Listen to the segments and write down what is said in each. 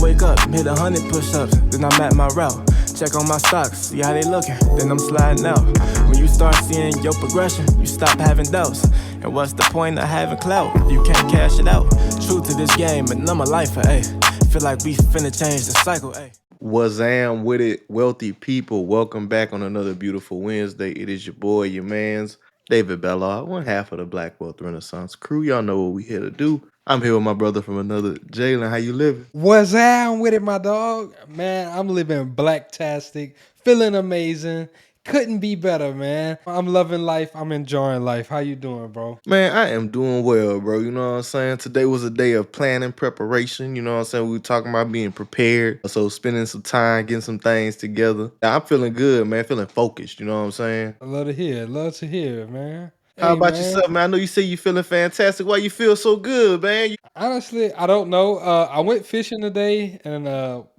wake up, hit 100 push-ups, then I'm at my route. Check on my stocks, see how they looking, then I'm sliding out. When you start seeing your progression, you stop having doubts. And what's the point of having clout if you can't cash it out? True to this game, and I'm a lifer, ayy. Feel like we finna change the cycle, ayy. Wazam with it, wealthy people. Welcome back on another beautiful Wednesday. It is your boy, your man's David Bellard, one half of the Black Wealth Renaissance crew. Y'all know what we here to do. I'm here with my brother from another, Jalen. How you living? What's down with it, my dog? Man, I'm living blacktastic, feeling amazing. Couldn't be better, man. I'm loving life. I'm enjoying life. How you doing, bro? Man, I am doing well, bro. You know what I'm saying? Today was a day of planning, preparation. You know what I'm saying? We were talking about being prepared. So spending some time, getting some things together. I'm feeling good, man. Feeling focused. You know what I'm saying? I love to hear. Love to hear, man. How Hey, about man. yourself, man? I know you say you feeling fantastic. Why you feel so good, man? Honestly, I don't know. I went fishing today and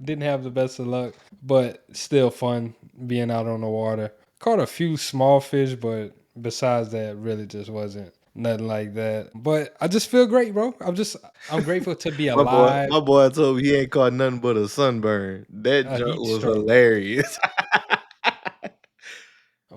didn't have the best of luck, but still fun being out on the water. Caught a few small fish, but besides that, really just wasn't nothing like that. But I just feel great, bro. I'm grateful to be alive. My boy told me he ain't caught nothing but a sunburn. That A junk heat was stroke. hilarious.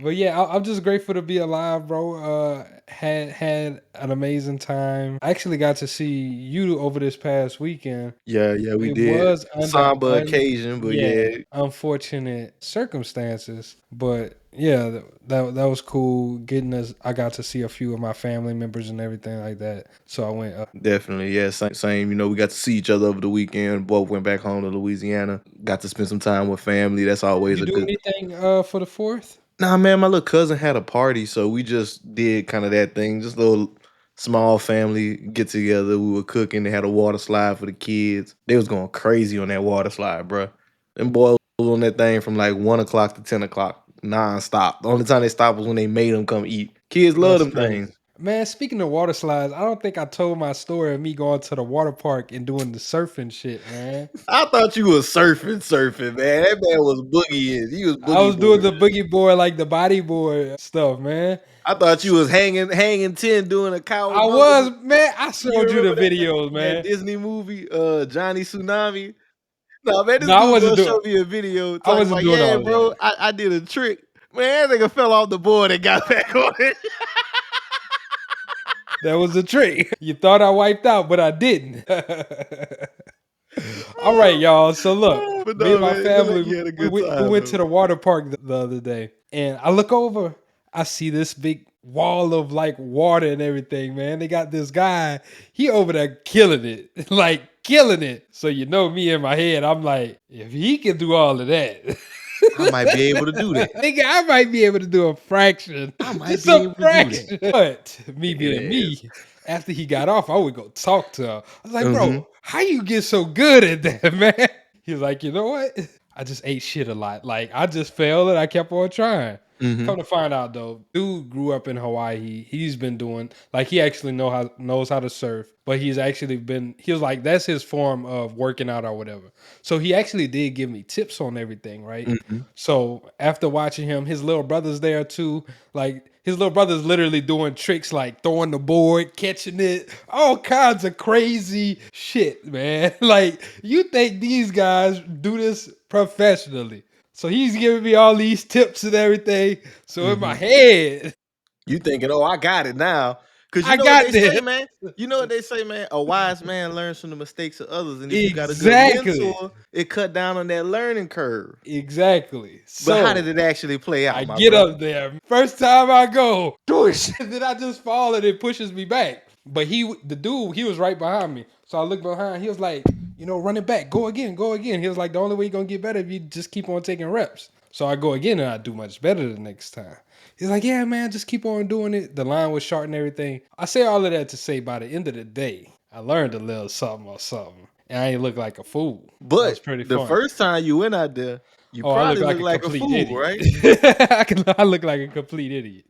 But yeah, I'm just grateful to be alive, bro. Had an amazing time. I actually got to see you over this past weekend. yeah, we It did. was under Somber occasion, but yeah. unfortunate circumstances. But yeah, that was cool. I got to see a few of my family members and everything like that. So I went. Definitely, yeah, same. You know, we got to see each other over the weekend. Both went back home to Louisiana. Got to spend some time with family. That's always You a do good. anything for the 4th? Nah, man, my little cousin had a party, so we just did kind of that thing, just a little small family get together. We were cooking. They had a water slide for the kids. They was going crazy on that water slide, bruh. Them boys was on that thing from like 1 o'clock to 10 o'clock, nonstop. The only time they stopped was when they made them come eat. Kids love That's them crazy. things. Man, speaking of water slides, I don't think I told my story of me going to the water park and doing the surfing shit, man. I thought you was surfing, man. That man was boogieing. He was I boogie was doing board. the boogie board, like the bodyboard stuff, man. I thought you was hanging 10 doing a coward I bump. was, man. I You showed you the remember videos, that man. Disney movie, Johnny Tsunami? No, man, this No, dude gonna show me a video I talking wasn't about, doing yeah, all of bro, that. I did a trick. Man, that nigga fell off the board and got back on it. That was a trick. You thought I wiped out, but I didn't. All right, y'all. So look, But me no, and my man, it looked like family, you had a we, good we we time, went to though. the water park the other day, and I look over. I see this big wall of like water and everything, man. They got this guy. He over there killing it, like killing it. So you know me in my head, I'm like, if he can do all of that. I might be able to do that. Nigga, I might be able to do a fraction. I might Just be a able to do that. fraction. But me being Yes. me, after he got off, I would go talk to him. I was like, Mm-hmm. bro, how you get so good at that, man? He was like, you know what? I just ate shit a lot. Like, I just failed and I kept on trying. Mm-hmm. Come to find out though, dude grew up in Hawaii. He's been doing like he actually knows how to surf, but he was like that's his form of working out or whatever. So he actually did give me tips on everything, right? Mm-hmm. So after watching him, his little brother's there too. Like his little brother's literally doing tricks like throwing the board, catching it, all kinds of crazy shit, man. Like you think these guys do this professionally. So he's giving me all these tips and everything. So in my head, You thinking, oh, I got it now. Because you I know what got they say, this. man? You know what they say, man? A wise man learns from the mistakes of others. And if you got a good Exactly. mentor, it cut down on that learning curve. Exactly. But how did So it actually play I out, my get brother? up there. First time I go, douche. Then I just fall and it pushes me back. But the dude, he was right behind me. So I looked behind. He was like, run it back. Go again. Go again. He was like, the only way you're going to get better if you just keep on taking reps. So I go again and I do much better the next time. He's like, yeah, man, just keep on doing it. The line was short and everything. I say all of that to say by the end of the day, I learned a little something or something. And I ain't look like a fool. That was But pretty the fun. first time you went out there, you Oh, I look probably like looked a like a complete fool, idiot. right? I look like a complete idiot.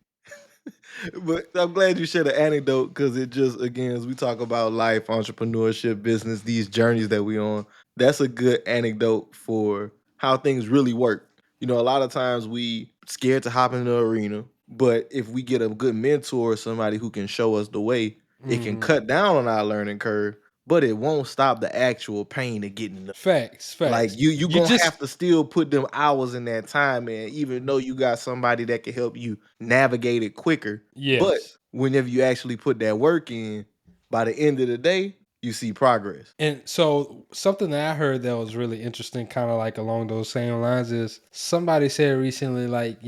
But I'm glad you shared an anecdote because it just, again, as we talk about life, entrepreneurship, business, these journeys that we on, that's a good anecdote for how things really work. You know, a lot of times we scared to hop in the arena, but if we get a good mentor or somebody who can show us the way, it can Mhm. cut down on our learning curve. but it won't stop the actual pain of getting the Facts. like you You gonna just have to still put them hours in that time, man, even though you got somebody that can help you navigate it quicker. But yes. whenever you actually put that work in, by the end of the day, you see progress. And so something that I heard that was really interesting, kind of like along those same lines, is somebody said recently, like,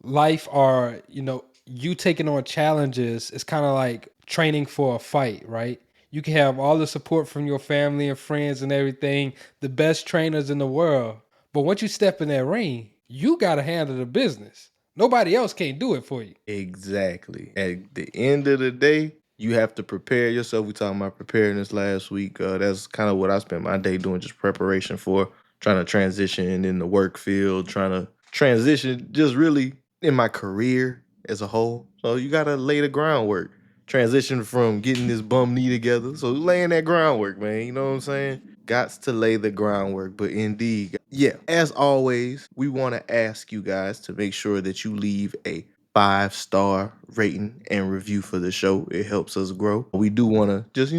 life or, you taking on challenges is kind of like training for a fight, right? You can have all the support from your family and friends and everything, the best trainers in the world. But once you step in that ring, you got to handle the business. Nobody else can't do it for you. Exactly. At the end of the day, you have to prepare yourself. We talking about preparedness last week. That's kind of what I spent my day doing, just preparation for trying to transition in the work field, trying to transition just really in my career as a whole. So you gotta lay the groundwork. Transition from getting this bum knee together. So laying that groundwork, man. You know what I'm saying? Gots to lay the groundwork. But indeed, yeah, as always, we want to ask you guys to make sure that you leave a 5-star rating and review for the show. It helps us grow. We do want to just,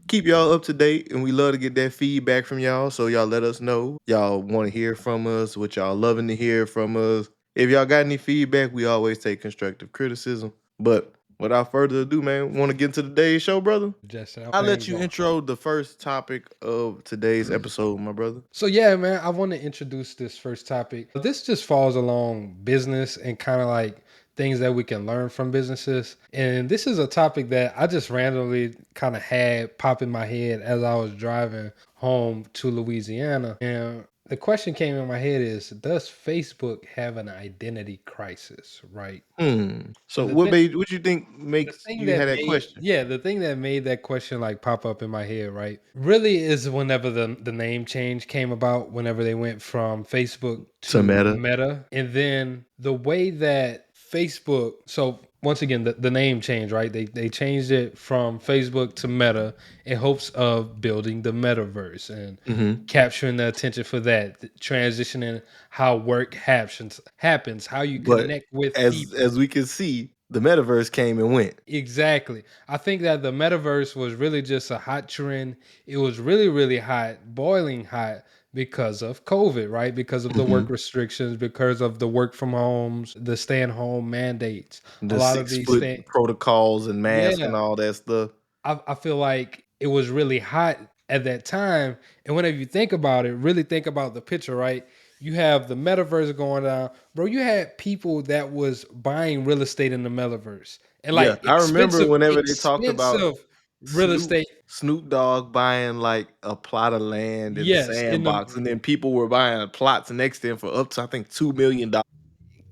keep y'all up to date, and we love to get that feedback from y'all. So y'all let us know. Y'all want to hear from us, what y'all loving to hear from us. If y'all got any feedback, we always take constructive criticism. But without further ado, man, want to get into today's show, brother? Just I'll let you intro the first topic of today's episode, my brother. So yeah, man, I want to introduce this first topic. This just falls along business and kind of like things that we can learn from businesses. And this is a topic that I just randomly kind of had pop in my head as I was driving home to Louisiana. And the question came in my head is, does Facebook have an identity crisis, right? So The thing, what you think the makes thing you that have that made question? the thing that made that question like pop up in my head, right, really is whenever the name change came about, whenever they went from Facebook To to Meta. Meta. And then the way that Facebook, so once again, the name change, right, they changed it from Facebook to Meta in hopes of building the metaverse and Mm-hmm. capturing the attention for that, transitioning how work happens, how you But connect with as people. we can see, the metaverse came and went. Exactly. I think that the metaverse was really just a hot trend. It was really, really hot, boiling hot because of COVID, right? Because of the Mm-hmm. work restrictions, because of the work from homes, the stay at home mandates. A The lot of these 6 foot things. protocols and masks Yeah. and all that stuff. I feel like it was really hot at that time. And whenever you think about it, really think about the picture, right? You have the metaverse going down. Bro, you had people that was buying real estate in the metaverse. And Yeah, like I remember expensive, whenever they talked about expensive real Snoop estate. Snoop Dogg buying like a plot of land in the Yes, in the sandbox, and then people were buying plots next to him for up to I think $2 million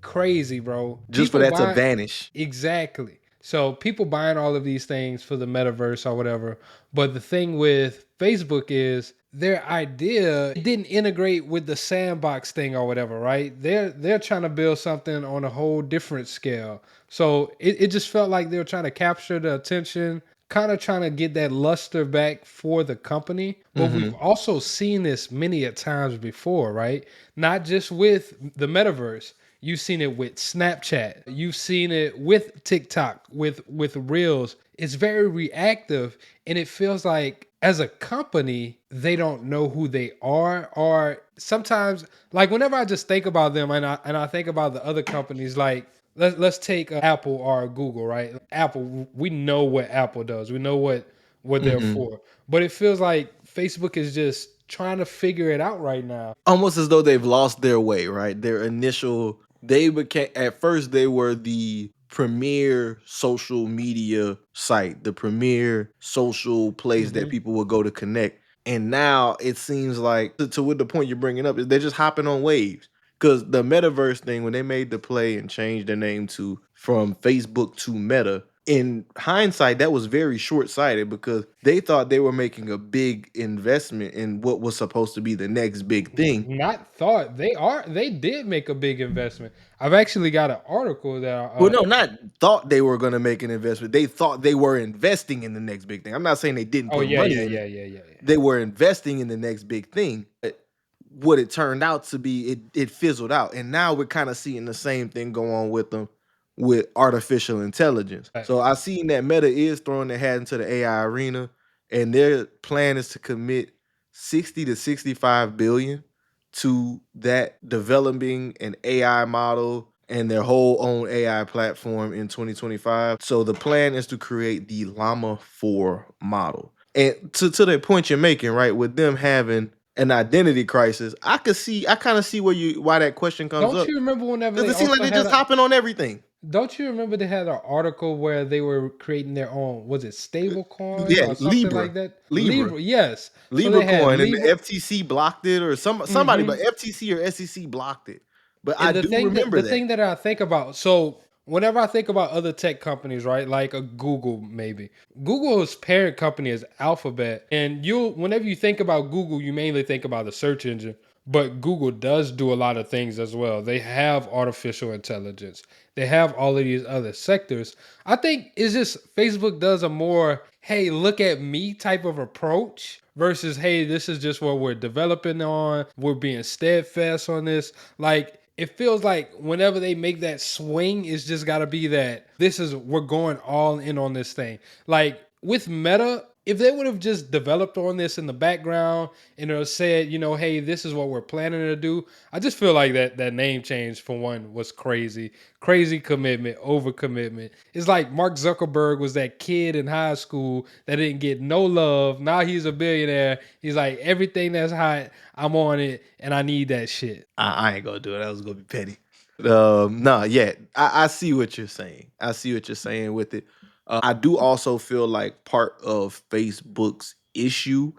crazy, bro. just for People that to buy vanish. exactly. So people buying all of these things for the metaverse or whatever. But the thing with Facebook is their idea didn't integrate with the sandbox thing or whatever, right? They're trying to build something on a whole different scale. So it just felt like they were trying to capture the attention, kind of trying to get that luster back for the company. But we've Mm-hmm. also seen this many a times before, right? Not just with the metaverse. You've seen it with Snapchat. You've seen it with TikTok, with Reels. It's very reactive, and it feels like as a company, they don't know who they are. Or sometimes, like whenever I just think about them, and I think about the other companies, like let's take Apple or Google, right? Apple, we know what Apple does. We know what they're Mm-hmm. for. But it feels like Facebook is just trying to figure it out right now. Almost as though they've lost their way, right? Their initial, they became, at first they were the premier social media site, the premier social place that Mhm. people would go to connect. And now it seems like, to what the point you're bringing up, is they're just hopping on waves. Because the metaverse thing, when they made the play and changed their name to from Facebook to Meta, in hindsight, that was very short sighted because they thought they were making a big investment in what was supposed to be the next big thing. Not thought. They did make a big investment. I've actually got an article that Well, no, not thought they were going to make an investment. They thought they were investing in the next big thing. I'm not saying they didn't oh put yeah, yeah, money in it. yeah, yeah, yeah, yeah. They were investing in the next big thing. But what it turned out to be, it fizzled out. And now we're kind of seeing the same thing go on with them with artificial intelligence. Right. So I seen that Meta is throwing their hat into the AI arena. and their plan is to commit 60 to 65 billion to that developing an AI model and their whole own AI platform in 2025. So the plan is to create the Llama 4 model. And to the point you're making, right, with them having an identity crisis, I kind of see why that question comes Don't up. you remember whenever Because they it seems like also they're had just hopping on everything. Don't you remember they had an article where they were creating their own, was it stable coin Yeah, or something like that? Libra. Yes. So Libra they had coin, and the Libra. FTC blocked it, or somebody, but FTC or SEC blocked it. But I And do remember the thing that I think about, so whenever I think about other tech companies, right, like a Google, maybe Google's parent company is Alphabet, and whenever you think about Google, you mainly think about the search engine. But Google does do a lot of things as well. They have artificial intelligence. They have all of these other sectors. I think it's just Facebook does a more, hey, look at me type of approach versus, hey, this is just what we're developing on. We're being steadfast on this. Like, it feels like whenever they make that swing, it's just got to be that we're going all in on this thing. Like with Meta, if they would have just developed on this in the background and said, hey, this is what we're planning to do, I just feel like that name change for one was crazy. Crazy commitment, over commitment. It's like Mark Zuckerberg was that kid in high school that didn't get no love. Now he's a billionaire. He's like, everything that's hot, I'm on it, and I need that shit. I ain't gonna do it. That was gonna be petty. No, yeah, I see what you're saying. I see what you're saying with it. I do also feel like part of Facebook's issue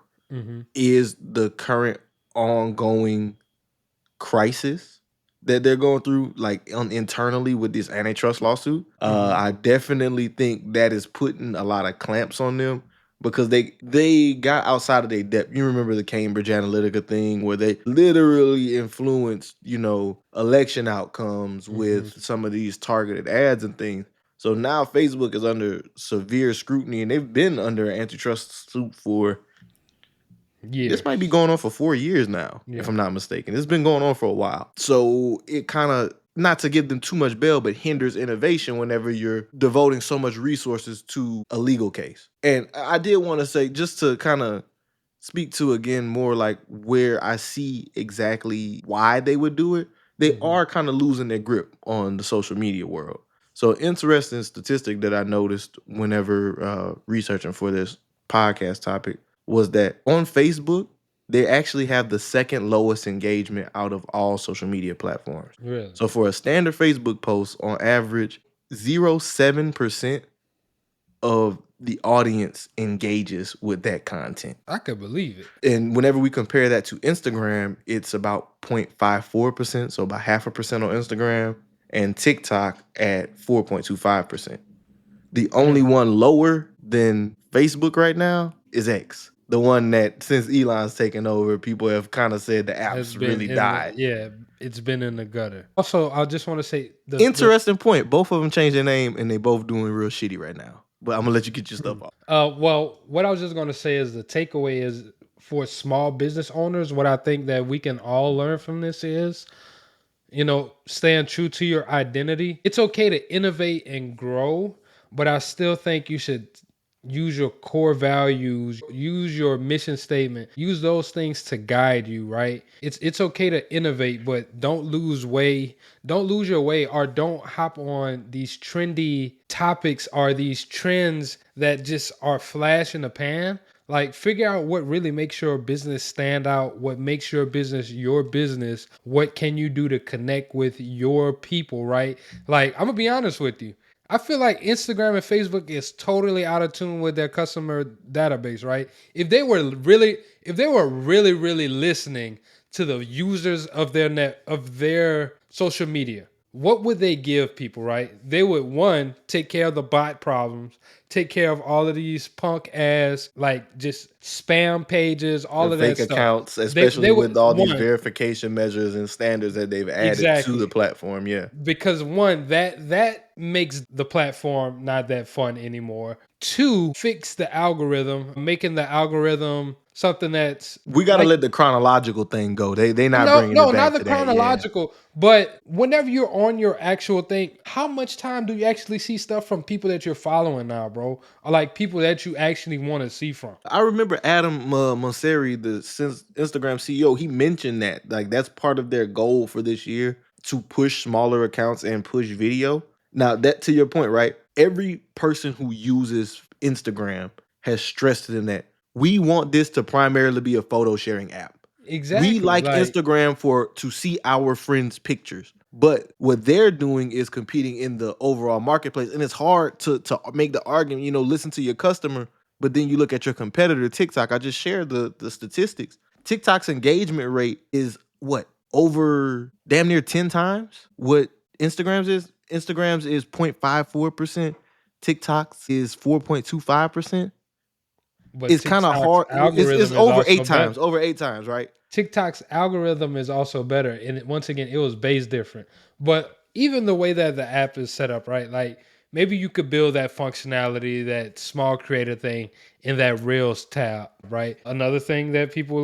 is the current ongoing crisis that they're going through, like internally with this antitrust lawsuit. I definitely think that is putting a lot of clamps on them because they got outside of their depth. You remember the Cambridge Analytica thing where they literally influenced, election outcomes with some of these targeted ads and things. So now Facebook is under severe scrutiny, and they've been under an antitrust suit for this might be going on for 4 years now, if I'm not mistaken. It's been going on for a while. So it kind of, not to give them too much bail, but hinders innovation whenever you're devoting so much resources to a legal case. And I did want to say, just to kind of speak to again more like where I see exactly why they would do it, they are kind of losing their grip on the social media world. So interesting statistic that I noticed whenever researching for this podcast topic was that on Facebook, they actually have the second lowest engagement out of all social media platforms. Really? So for a standard Facebook post, on average, 0.7% of the audience engages with that content. I could believe it. And whenever we compare that to Instagram, it's about 0.54%, so about 0.5% on Instagram, and TikTok at 4.25%. The only one lower than Facebook right now is X. The one that, since Elon's taken over, people have kind of said the app's really died. It's been in the gutter. Also, I just want to say Interesting point. Both of them changed their name, and they both doing real shitty right now. But I'm gonna let you get your stuff off. Well, what I was just going to say is the takeaway is for small business owners, what I think that we can all learn from this is, staying true to your identity. It's okay to innovate and grow, but I still think you should use your core values, use your mission statement, use those things to guide you, right? It's okay to innovate, but don't lose your way, or don't hop on these trendy topics or these trends that just are flash in the pan. Like, figure out what really makes your business stand out, what makes your business, what can you do to connect with your people, right? Like, I'm gonna be honest with you. I feel like Instagram and Facebook is totally out of tune with their customer database, right? If they were really, really listening to the users of their social media, what would they give people, right? They would, one, take care of the bot problems, take care of all of these punk ass, like, just spam pages, all of that fake stuff. accounts, especially They would, with all these one, verification measures and standards that they've added to the platform. Yeah. because one, that makes the platform not that fun anymore. to fix the algorithm, making the algorithm something that's We got to like, let the chronological thing go. They not no, bringing no, it not back the to that. Yeah. chronological, but whenever you're on your actual thing, how much time do you actually see stuff from people that you're following now, bro? Or like people that you actually want to see from? I remember Adam Mosseri, the Instagram CEO, he mentioned that like that's part of their goal for this year to push smaller accounts and push video. Now, that to your point, right? Every person who uses Instagram has stressed to them that we want this to primarily be a photo sharing app. We Exactly. like Like, Instagram to see our friends' pictures. But what they're doing is competing in the overall marketplace. And it's hard to make the argument, listen to your customer, but then you look at your competitor, TikTok. I just shared the statistics. TikTok's engagement rate is what? Over damn near 10 times what Instagram's is. Instagram's is 0.54%. TikTok's is 4.25%. but It's kind of hard. It's algorithm is over also eight better. times. Over 8 times, right? TikTok's algorithm is also better. And once again, it was based different. But even the way that the app is set up, right? Like maybe you could build that functionality, that small creator thing in that Reels tab, right? Another thing that people would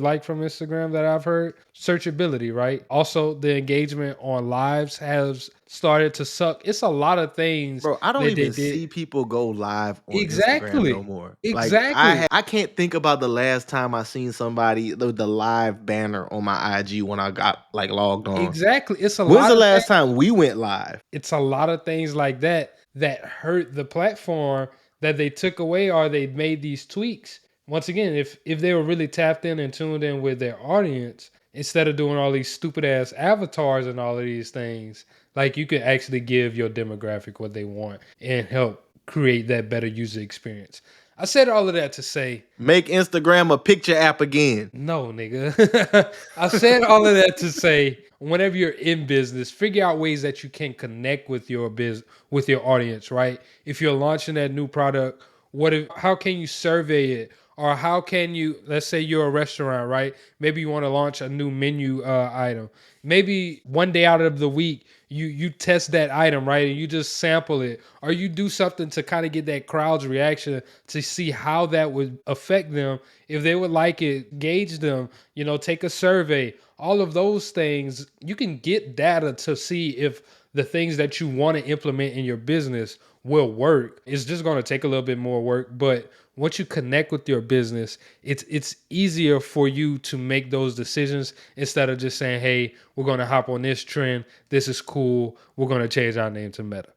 like from Instagram that I've heard, searchability, right? Also, the engagement on lives has started to suck. It's a lot of things Bro, I don't that they even did. see people go live on Instagram no Exactly. more. Like Exactly. I can't think about the last time I seen somebody the live banner on my IG when I got like logged on. Exactly. It's a When's lot the of last time we went live? it's a lot of things like that that hurt the platform that they took away or they made these tweaks. Once again, if they were really tapped in and tuned in with their audience, instead of doing all these stupid ass avatars and all of these things, like you could actually give your demographic what they want and help create that better user experience. I said all of that to say Make Instagram a picture app again. no, nigga. I said all of that to say, whenever you're in business, figure out ways that you can connect with your with your audience, right? If you're launching that new product, how can you survey it? Or how can you, let's say you're a restaurant, right? Maybe you want to launch a new menu item. Maybe one day out of the week, you test that item, right? And you just sample it. Or you do something to kind of get that crowd's reaction to see how that would affect them. If they would like it, gauge them, take a survey. All of those things, you can get data to see if the things that you want to implement in your business will work. It's just going to take a little bit more work, but once you connect with your business, it's easier for you to make those decisions instead of just saying, "Hey, we're going to hop on this trend. This is cool. We're going to change our name to Meta."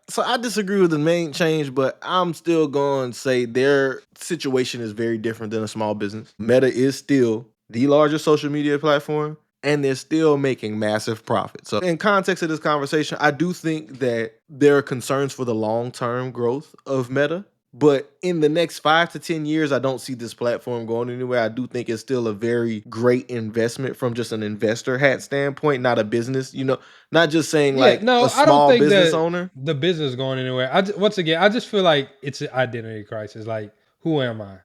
So I disagree with the main change, but I'm still going to say their situation is very different than a small business. Meta is still the largest social media platform, and they're still making massive profits. So in context of this conversation, I do think that there are concerns for the long-term growth of Meta. But in the next 5 to 10 years, I don't see this platform going anywhere. I do think it's still a very great investment from just an investor hat standpoint, not a business, not just saying Yeah, like no, a I don't small think business that owner. the business is going anywhere. Once again, I just feel like it's an identity crisis. Like, who am I?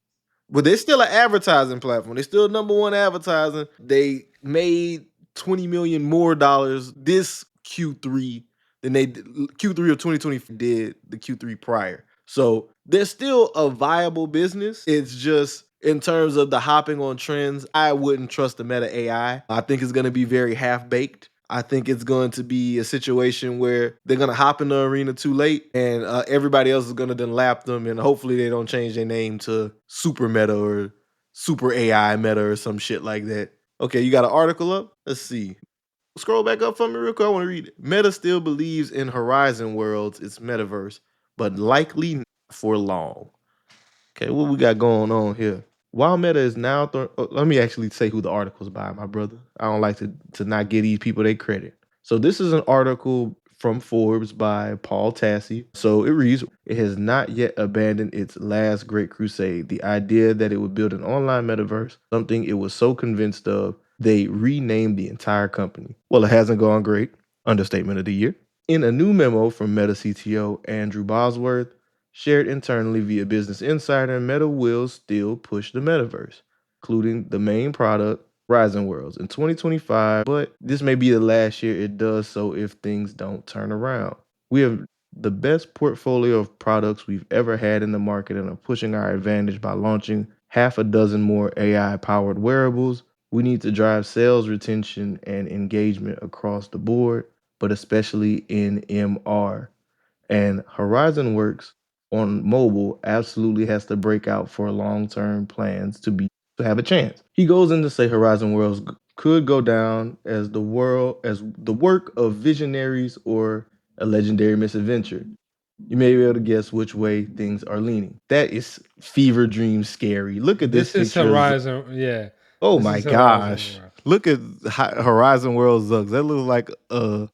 But they're still an advertising platform. They're still number one advertising. They made 20 million more dollars this Q3 than they Q3 of 2020 did the Q3 prior. So they're still a viable business. It's just in terms of the hopping on trends, I wouldn't trust the Meta AI. I think it's going to be very half baked. I think it's going to be a situation where they're going to hop in the arena too late and everybody else is going to then lap them. And hopefully they don't change their name to Super Meta or Super AI Meta or some shit like that. Okay, you got an article up? Let's see. Scroll back up for me real quick. I want to read it. Meta still believes in Horizon Worlds, its metaverse, but likely not for long. Okay, what we got going on here? While Meta is now, let me actually say who the article's by, my brother. I don't like to not give these people their credit. So this is an article from Forbes by Paul Tassi. So it reads, it has not yet abandoned its last great crusade. The idea that it would build an online metaverse, something it was so convinced of, they renamed the entire company. Well, it hasn't gone great. Understatement of the year. In a new memo from Meta CTO Andrew Bosworth, shared internally via Business Insider, Meta will still push the metaverse, including the main product, Horizon Worlds, in 2025, but this may be the last year it does so if things don't turn around. We have the best portfolio of products we've ever had in the market and are pushing our advantage by launching half a dozen more AI powered wearables. We need to drive sales, retention, and engagement across the board, but especially in MR. And Horizon Works on mobile absolutely has to break out for long-term plans to have a chance. He goes in to say Horizon Worlds could go down as the work of visionaries or a legendary misadventure. You may be able to guess which way things are leaning. That is fever dream scary. Look at this This is picture of Horizon. Yeah. oh This my is Horizon gosh. World. Look at Horizon World Zugs. That looks like a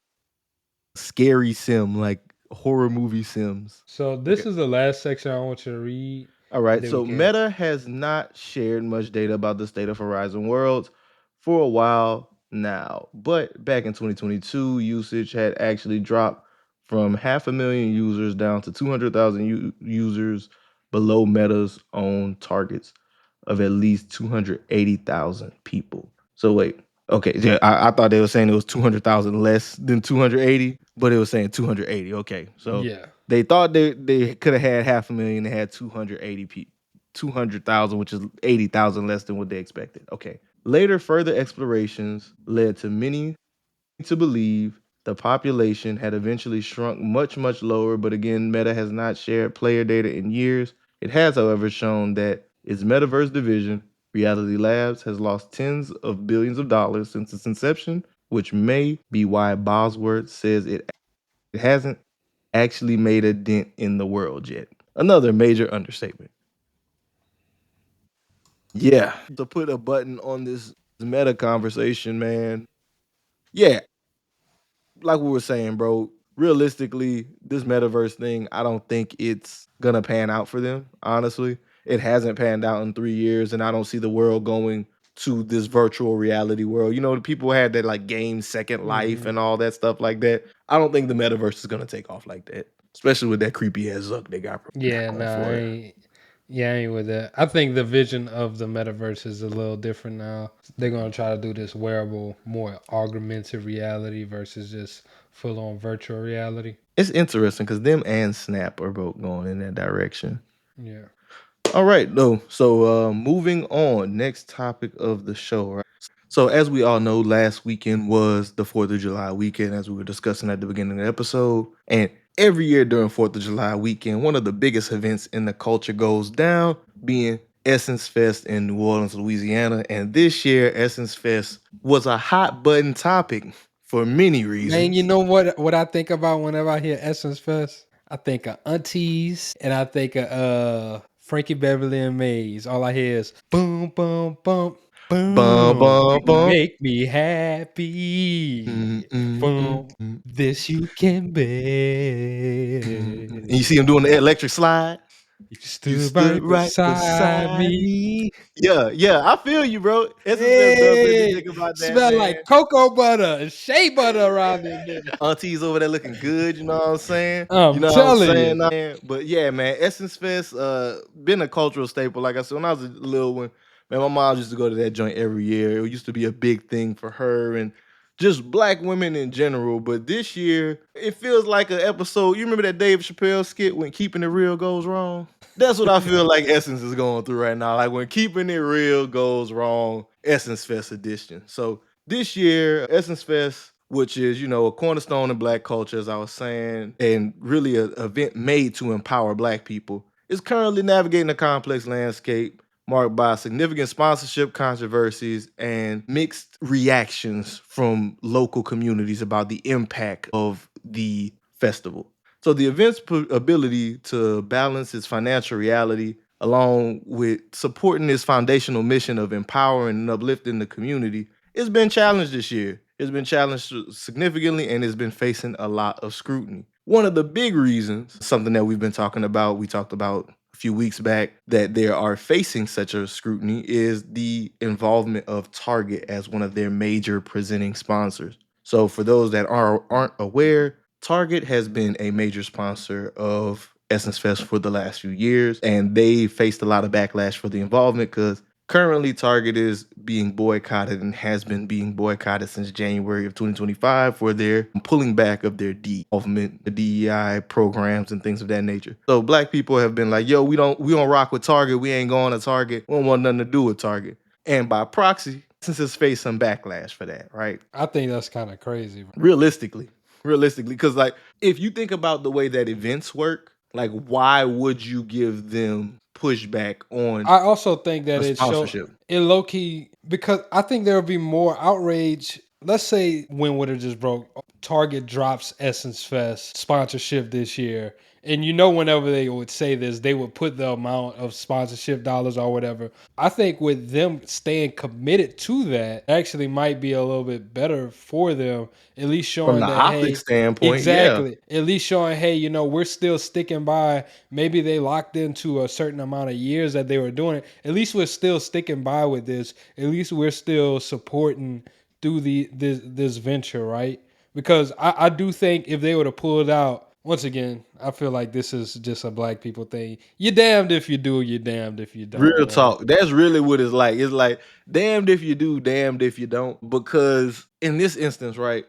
scary sim, like horror movie sims. So this is the last section I want you to read. All And right. then we So can. Meta has not shared much data about the state of Horizon Worlds for a while now. But back in 2022, usage had actually dropped from 500,000 users down to 200,000 users below Meta's own targets of at least 280,000 people. So wait, okay, yeah, I thought they were saying it was 200,000 less than 280, but it was saying 280. Okay, so Yeah. they thought they could have had 500,000. They had 280 people, 200,000, which is 80,000 less than what they expected. Okay. Later, further explorations led to many to believe the population had eventually shrunk much, much lower, but again, Meta has not shared player data in years. It has, however, shown that its Metaverse division, Reality Labs, has lost tens of billions of dollars since its inception, which may be why Bosworth says it hasn't actually made a dent in the world yet. Another major understatement. Yeah, to put a button on this meta conversation, man. Yeah, like we were saying, bro, realistically, this metaverse thing, I don't think it's gonna pan out for them. Honestly, it hasn't panned out in 3 years, and I don't see the world going to this virtual reality world. You know, the people had that like game Second Life Mhm. and all that stuff like that. I don't think the metaverse is gonna take off like that, especially with that creepy ass Zuck they got Yeah, going nah, for it. I ain't with that. I think the vision of the metaverse is a little different now. They're gonna try to do this wearable, more augmented reality versus just full on virtual reality. It's interesting because them and Snap are both going in that direction. Yeah. All right, though. So moving on, next topic of the show, right? So as we all know, last weekend was the 4th of July weekend, as we were discussing at the beginning of the episode. And every year during 4th of July weekend, one of the biggest events in the culture goes down, being Essence Fest in New Orleans, Louisiana. And this year, Essence Fest was a hot button topic for many Man, you reasons. know what I think about whenever I hear Essence Fest? I think of aunties and I think of Frankie Beverly and Maze. All I hear is boom, boom, boom, Bum, boom. bum, You bum. make me happy. Boom. Mm. This you can bear. And you see him doing the electric slide. You You stood stood right right beside beside me. me. Yeah, I feel you, bro. Essence Fest does make me Hey, think about that, smell man. like cocoa butter and shea butter around this bitch. Aunties over there looking good, you know what I'm saying? You I'm know what I'm telling you. saying? But yeah, man, Essence Fest been a cultural staple. Like I said, when I was a little one, man, my mom used to go to that joint every year. It used to be a big thing for her and just black women in general. But this year, it feels like an episode. You remember that Dave Chappelle skit when keeping it real goes wrong? That's what I feel like Essence is going through right now. Like when keeping it real goes wrong, Essence Fest edition. So this year, Essence Fest, which is, a cornerstone in black culture, as I was saying, and really an event made to empower black people, is currently navigating a complex landscape marked by significant sponsorship controversies and mixed reactions from local communities about the impact of the festival. So the event's ability to balance its financial reality along with supporting its foundational mission of empowering and uplifting the community, it's been challenged this year. It's been challenged significantly and it's been facing a lot of scrutiny. One of the big reasons, something that we've been talking about, we talked about a few weeks back, that they are facing such a scrutiny is the involvement of Target as one of their major presenting sponsors. So for those that aren't aware, Target has been a major sponsor of Essence Fest for the last few years, and they faced a lot of backlash for the involvement because Currently, Target is being boycotted and has been being boycotted since January of 2025 for their pulling back of their involvement, the DEI programs and things of that nature. So black people have been like, yo, we don't rock with Target. We ain't going to Target. We don't want nothing to do with Target. And by proxy, since it's faced some backlash for that, right? I think that's kind of crazy. Realistically, because like if you think about the way that events work, like why would you give them pushback on I also think that a it show sponsorship? it low key because I think there will be more outrage. Let's say when Winter just broke, Target drops Essence Fest sponsorship this year. And whenever they would say this, they would put the amount of sponsorship dollars or whatever. I think with them staying committed to that, actually might be a little bit better for them, at least From showing the that, optic hey, standpoint, yeah. exactly. At least showing, hey, we're still sticking by. Maybe they locked into a certain amount of years that they were doing it. At least we're still sticking by with this. At least we're still supporting through this venture, right? Because I do think if they would have pulled out, once again, I feel like this is just a black people thing. You're damned if you do, you're damned if you don't, Real man. talk. That's really what it's like. It's like damned if you do, damned if you don't. Because in this instance, right,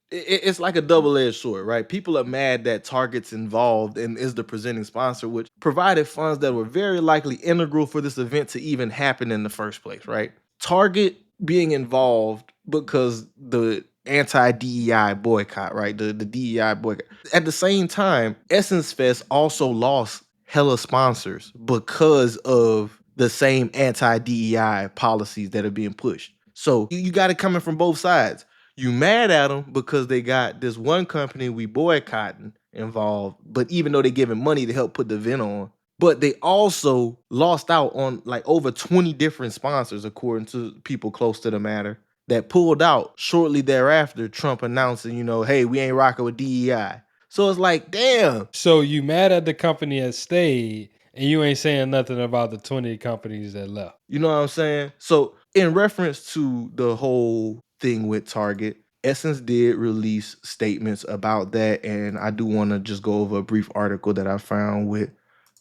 it's like a double-edged sword, right? People are mad that Target's involved and is the presenting sponsor, which provided funds that were very likely integral for this event to even happen in the first place, right? Target being involved because the anti-DEI boycott, right? The DEI boycott. At the same time, Essence Fest also lost hella sponsors because of the same anti-DEI policies that are being pushed. So you got it coming from both sides. You mad at them because they got this one company we boycotting involved, but even though they giving money to help put the event on, but they also lost out on like over 20 different sponsors, according to people close to the matter, that pulled out shortly thereafter. Trump announcing, hey, we ain't rocking with DEI. So it's like, damn. So you mad at the company that stayed, and you ain't saying nothing about the 20 companies that left. You know what I'm saying? So in reference to the whole thing with Target, Essence did release statements about that, and I do want to just go over a brief article that I found with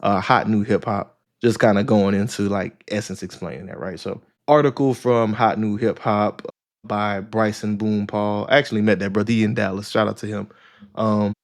Hot New Hip Hop, just kind of going into like Essence explaining that, right? So article from Hot New Hip Hop by Bryson Boone Paul. I actually met that brother, he in Dallas. Shout out to him.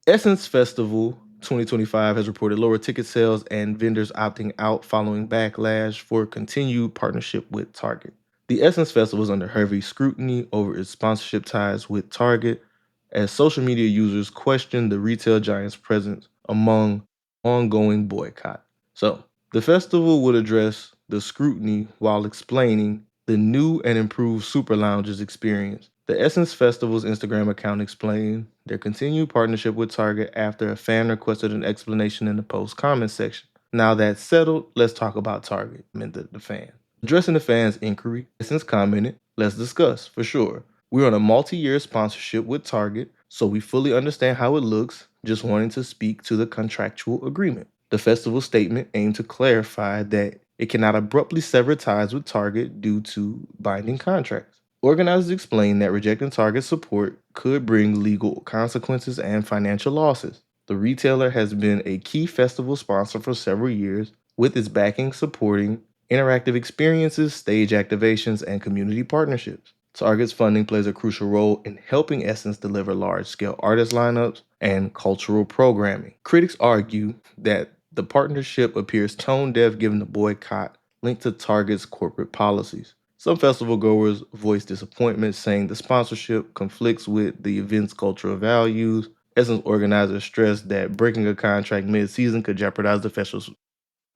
Essence Festival 2025 has reported lower ticket sales and vendors opting out following backlash for continued partnership with Target. The Essence Festival is under heavy scrutiny over its sponsorship ties with Target as social media users question the retail giant's presence among ongoing boycott. So, the festival would address the scrutiny while explaining the new and improved Super Lounges experience. The Essence Festival's Instagram account explained their continued partnership with Target after a fan requested an explanation in the post comment section. Now that's settled, let's talk about Target, meant the fan. Addressing the fan's inquiry, Essence commented, let's discuss, for sure. We're on a multi-year sponsorship with Target, so we fully understand how it looks, just wanting to speak to the contractual agreement. The festival statement aimed to clarify that it cannot abruptly sever ties with Target due to binding contracts. Organizers explained that rejecting Target support could bring legal consequences and financial losses. The retailer has been a key festival sponsor for several years, with its backing supporting interactive experiences, stage activations, and community partnerships. Target's funding plays a crucial role in helping Essence deliver large-scale artist lineups and cultural programming. Critics argue that the partnership appears tone-deaf given the boycott linked to Target's corporate policies. Some festival goers voiced disappointment, saying the sponsorship conflicts with the event's cultural values. Essence organizers stressed that breaking a contract mid-season could jeopardize the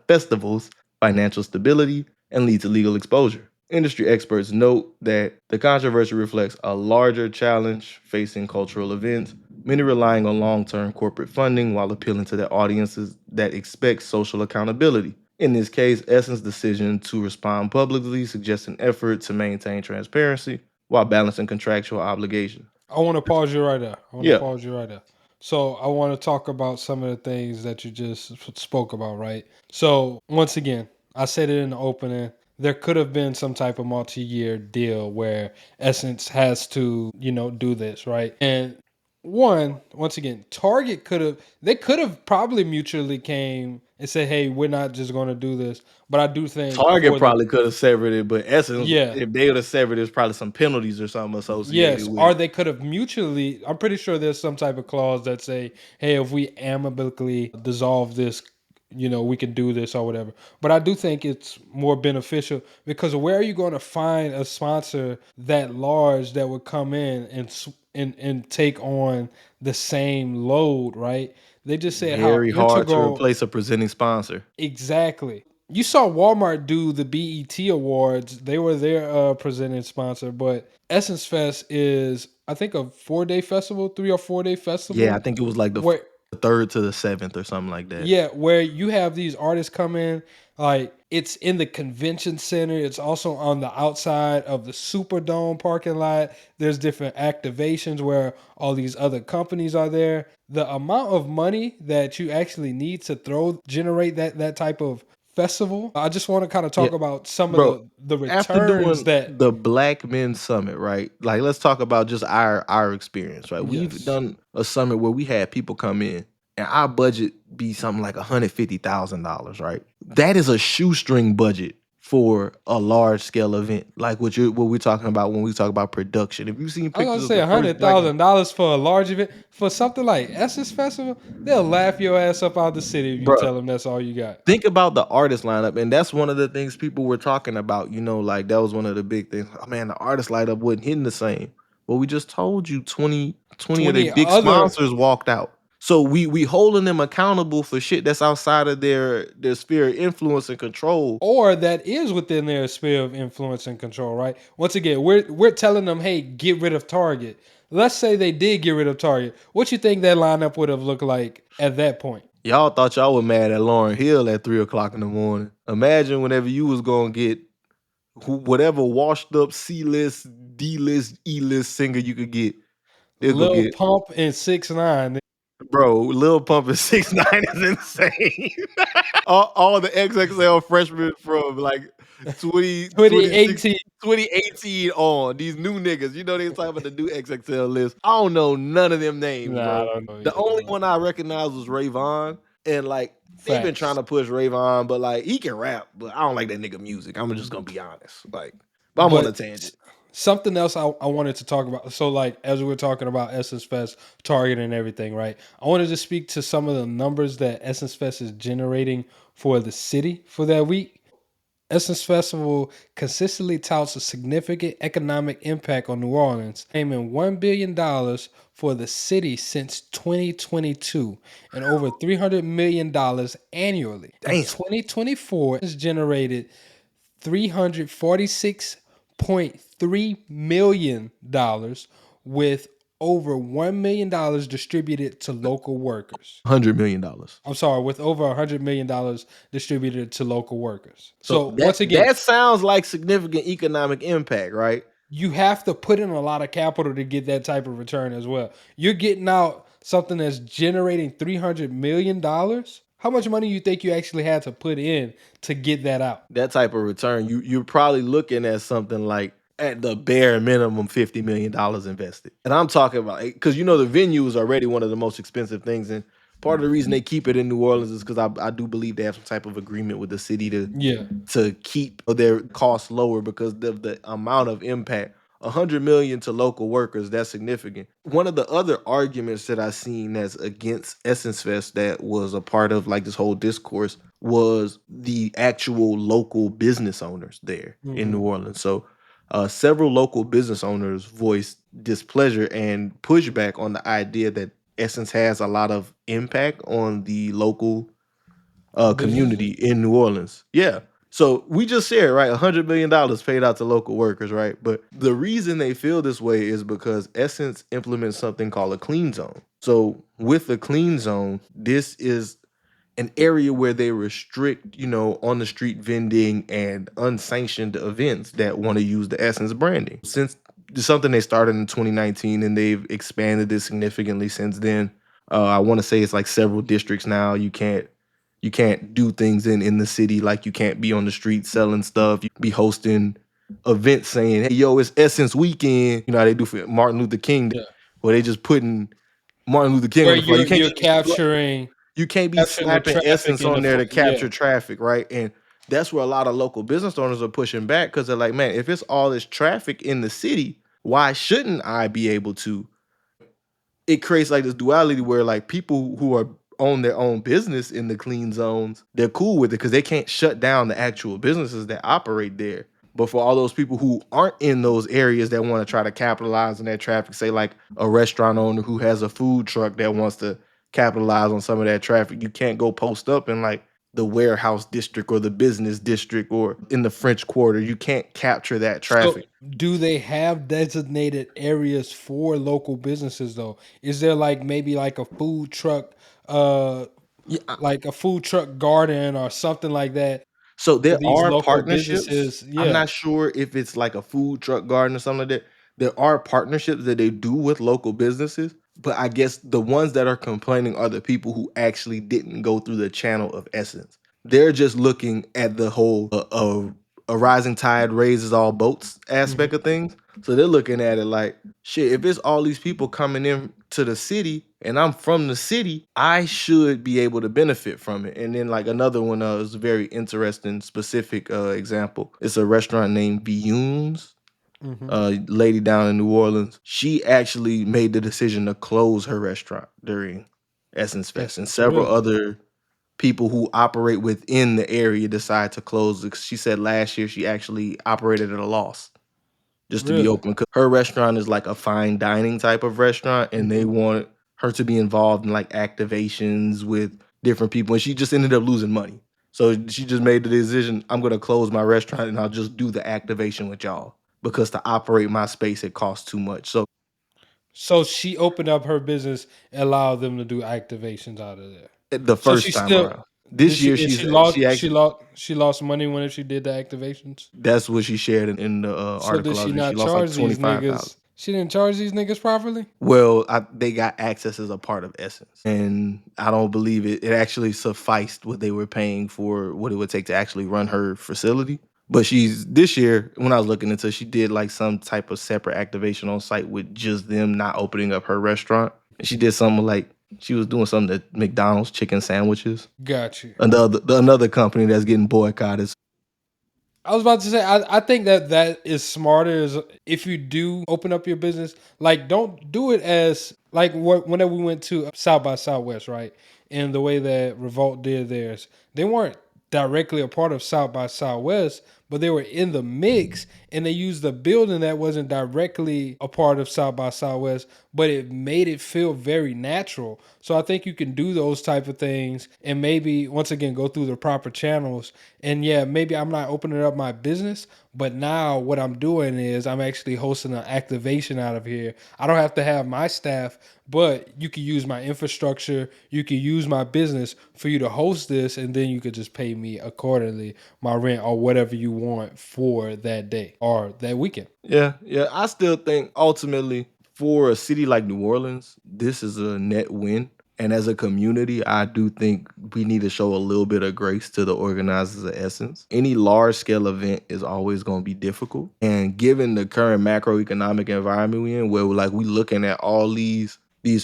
festival's financial stability and lead to legal exposure. Industry experts note that the controversy reflects a larger challenge facing cultural events, many relying on long-term corporate funding while appealing to their audiences that expect social accountability. In this case, Essence's decision to respond publicly suggests an effort to maintain transparency while balancing contractual obligations. I want to pause you right there. Yeah. So I want to talk about some of the things that you just spoke about, right? So once again, I said it in the opening. There could have been some type of multi-year deal where Essence has to, do this, right? And once again, Target could have probably mutually came and said, "Hey, we're not just going to do this." But I do think Target for the probably could have severed it, but Essence, yeah, if they would have severed, there's probably some penalties or something associated yes, with or it. they could have mutually. I'm pretty sure there's some type of clause that say, "Hey, if we amicably dissolve this, we can do this or whatever." But I do think it's more beneficial because where are you going to find a sponsor that large that would come in and take on the same load, right? They just said how Very hard to integral replace a presenting sponsor. exactly. You saw Walmart do the BET Awards. They were their presenting sponsor, but Essence Fest is I think a 4-day festival, 3 or 4 day Yeah, I festival think it was like the where 3rd to the 7th or something like that. yeah, where you have these artists come in, like it's in the convention center. It's also on the outside of the Superdome parking lot. There's different activations where all these other companies are there. The amount of money that you actually need to generate that type of festival. I just want to kind of Yeah, talk about some of bro. the After returns doing that the Black Men Summit, right? Like, let's talk about just our experience, right? We've yes. done a summit where we had people come in, and our budget be something like $150,000, right? That is a shoestring budget for a large scale event, like what we're talking about when we talk about production. If you've seen I was gonna pictures of say the a first hundred Black, thousand dollars for a large event for something like Essence Festival, they'll laugh your ass up out the city if you bro, tell them that's all you got. think about the artist lineup, and that's one of the things people were talking about. Like that was one of the big things. Oh man, the artist lineup wasn't hitting the same. Well, we just told you 20 of their 20 big other sponsors walked out. So we holding them accountable for shit that's outside of their sphere of influence and control. or that is within their sphere of influence and control, right? Once again, we're telling them, hey, get rid of Target. Let's say they did get rid of Target. What you think that lineup would have looked like at that point? Y'all thought y'all were mad at Lauryn Hill at 3 o'clock in the morning. Imagine whenever you was gonna get whatever washed up C-list, D-list, E-list singer you could get. They'll go Lil get. Pump and 6ix9ine. Bro, Lil Pump and 6ix9ine is insane. all the XXL freshmen from like 2026, 2018. 2018 on. These new niggas. They talking about the new XXL list. I don't know none of them names, Nah, I bro. don't know The either, only bro. one I recognized was Rayvon. And like they've been trying Facts. to push Rayvon, but like he can rap, but I don't like that nigga music. I'm just gonna be honest. Like, but I'm on a But tangent. something else I wanted to talk about. So, like, as we were talking about Essence Fest, Target, and everything, right? I wanted to speak to some of the numbers that Essence Fest is generating for the city for that week. Essence Festival consistently touts a significant economic impact on New Orleans, claiming $1 billion for the city since 2022 and over $300 million annually. In Damn. 2024, it's generated $346.3 million with over $1 million distributed to local workers. $100 million. I'm sorry, with over $100 million distributed to local workers. So So that once again, that sounds like significant economic impact, right? you have to put in a lot of capital to get that type of return as well. You're getting out something that's generating $300 million. How much money you think you actually had to put in to get that out? That type of return, you're probably looking at something like at the bare minimum $50 million invested. And I'm talking about because the venue is already one of the most expensive things. And part of the reason they keep it in New Orleans is because I do believe they have some type of agreement with the city Yeah. to keep their costs lower because of the amount of impact. 100 million to local workers, that's significant. One of the other arguments that I seen that's against Essence Fest that was a part of like this whole discourse was the actual local business owners there in New Mhm. Orleans. So several local business owners voiced displeasure and pushback on the idea that Essence has a lot of impact on the local Businesses? community in New Orleans. Yeah. So we just shared, right? $100 million paid out to local workers, right? But the reason they feel this way is because Essence implements something called a clean zone. So with the clean zone, this is an area where they restrict, on the street vending and unsanctioned events that want to use the Essence branding. Since it's something they started in 2019 and they've expanded it significantly since then. I want to say it's like several districts now. You can't do things in the city, like you can't be on the street selling stuff. You be hosting events saying, "Hey, yo, it's Essence Weekend." You know how they do for Martin Luther King, Yeah. where they just putting Martin Luther King where on the fly. you're capturing You can't be the slapping traffic Essence in on there to yeah. capture traffic, right? And that's where a lot of local business owners are pushing back because they're like, man, if it's all this traffic in the city, why shouldn't I be able to? It creates like this duality where like people who are own their own business in the clean zones, they're cool with it because they can't shut down the actual businesses that operate there. But for all those people who aren't in those areas that want to try to capitalize on that traffic, say like a restaurant owner who has a food truck that wants to capitalize on some of that traffic, you can't go post up in like the warehouse district or the business district or in the French Quarter. You can't capture that So traffic. do they have designated areas for local businesses though? Is there like maybe like a food truck Yeah, like a food truck garden or something like that so for there these are local partnerships. businesses? I'm Yeah. not sure if it's like a food truck garden or something like that. There are partnerships that they do with local businesses, but I guess the ones that are complaining are the people who actually didn't go through the channel of Essence. They're just looking at the whole a rising tide raises all boats Mhm. aspect of things. So they're looking at it like, shit, if it's all these people coming in to the city and I'm from the city, I should be able to benefit from it. And then like another one is a very interesting specific example. It's a restaurant named Vioun's, Mhm. lady down in New Orleans. She actually made the decision to close her restaurant during Essence Fest, and Essence, several really? other people who operate within the area decide to close. She said last year she actually operated at a loss just to be Really? open. 'Cause her restaurant is like a fine dining type of restaurant, and they Mhm. want her to be involved in like activations with different people, and she just ended up losing money. So she just made the decision, I'm gonna close my restaurant and I'll just do the activation with y'all because to operate my space it costs too much. So So she opened up her business and allowed them to do activations out of there. the So first she time still around, did this she year and she's she lost she actually she lost money when she did the activations? that's what she shared in the So did article I she was reading. She not lost like charge these 25,000. niggas? She didn't charge these niggas properly? Well, they got access as a part of Essence, and I don't believe it actually sufficed what they were paying for what it would take to actually run her facility. But she's this year when I was looking into, it, she did like some type of separate activation on site with just them not opening up her restaurant. And she did something like she was doing something at McDonald's chicken sandwiches. Got you. Another company that's getting boycotted. I was about to say, I think that that is smarter. Is if you do open up your business, like don't do it as like whenever we went to South by Southwest, right? And the way that Revolt did theirs, they weren't directly a part of South by Southwest, but they were in the mix, and they used the building that wasn't directly a part of South by Southwest, but it made it feel very natural. So I think you can do those type of things, and maybe once again go through the proper channels. And yeah, maybe I'm not opening up my business, but now what I'm doing is I'm actually hosting an activation out of here. I don't have to have my staff, but you can use my infrastructure, you can use my business for you to host this, and then you could just pay me accordingly, my rent or whatever you want for that day or that weekend. Yeah, yeah. I still think ultimately for a city like New Orleans, this is a net win. And as a community, I do think we need to show a little bit of grace to the organizers of Essence. Any large scale event is always going to be difficult. And given the current macroeconomic environment we're in, where like we looking at all these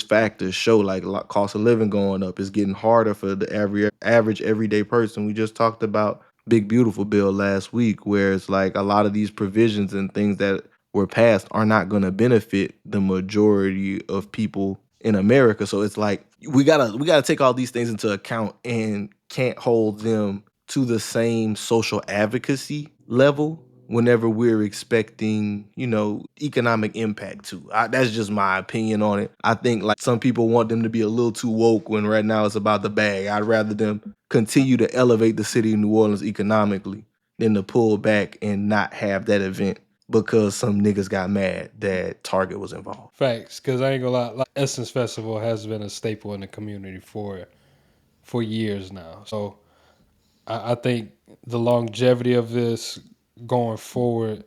factors show like cost of living going up, it's getting harder for the average everyday person. We just talked about Big Beautiful Bill last week, where it's like a lot of these provisions and things that were passed are not going to benefit the majority of people in America. So it's like we gotta take all these things into account and can't hold them to the same social advocacy level whenever we're expecting, economic impact too. That's just my opinion on it. I think like some people want them to be a little too woke when right now it's about the bag. I'd rather them continue to elevate the city of New Orleans economically than to pull back and not have that event because some niggas got mad that Target was involved. Facts, because I ain't gonna lie, like, Essence Festival has been a staple in the community for years now. So I think the longevity of this going forward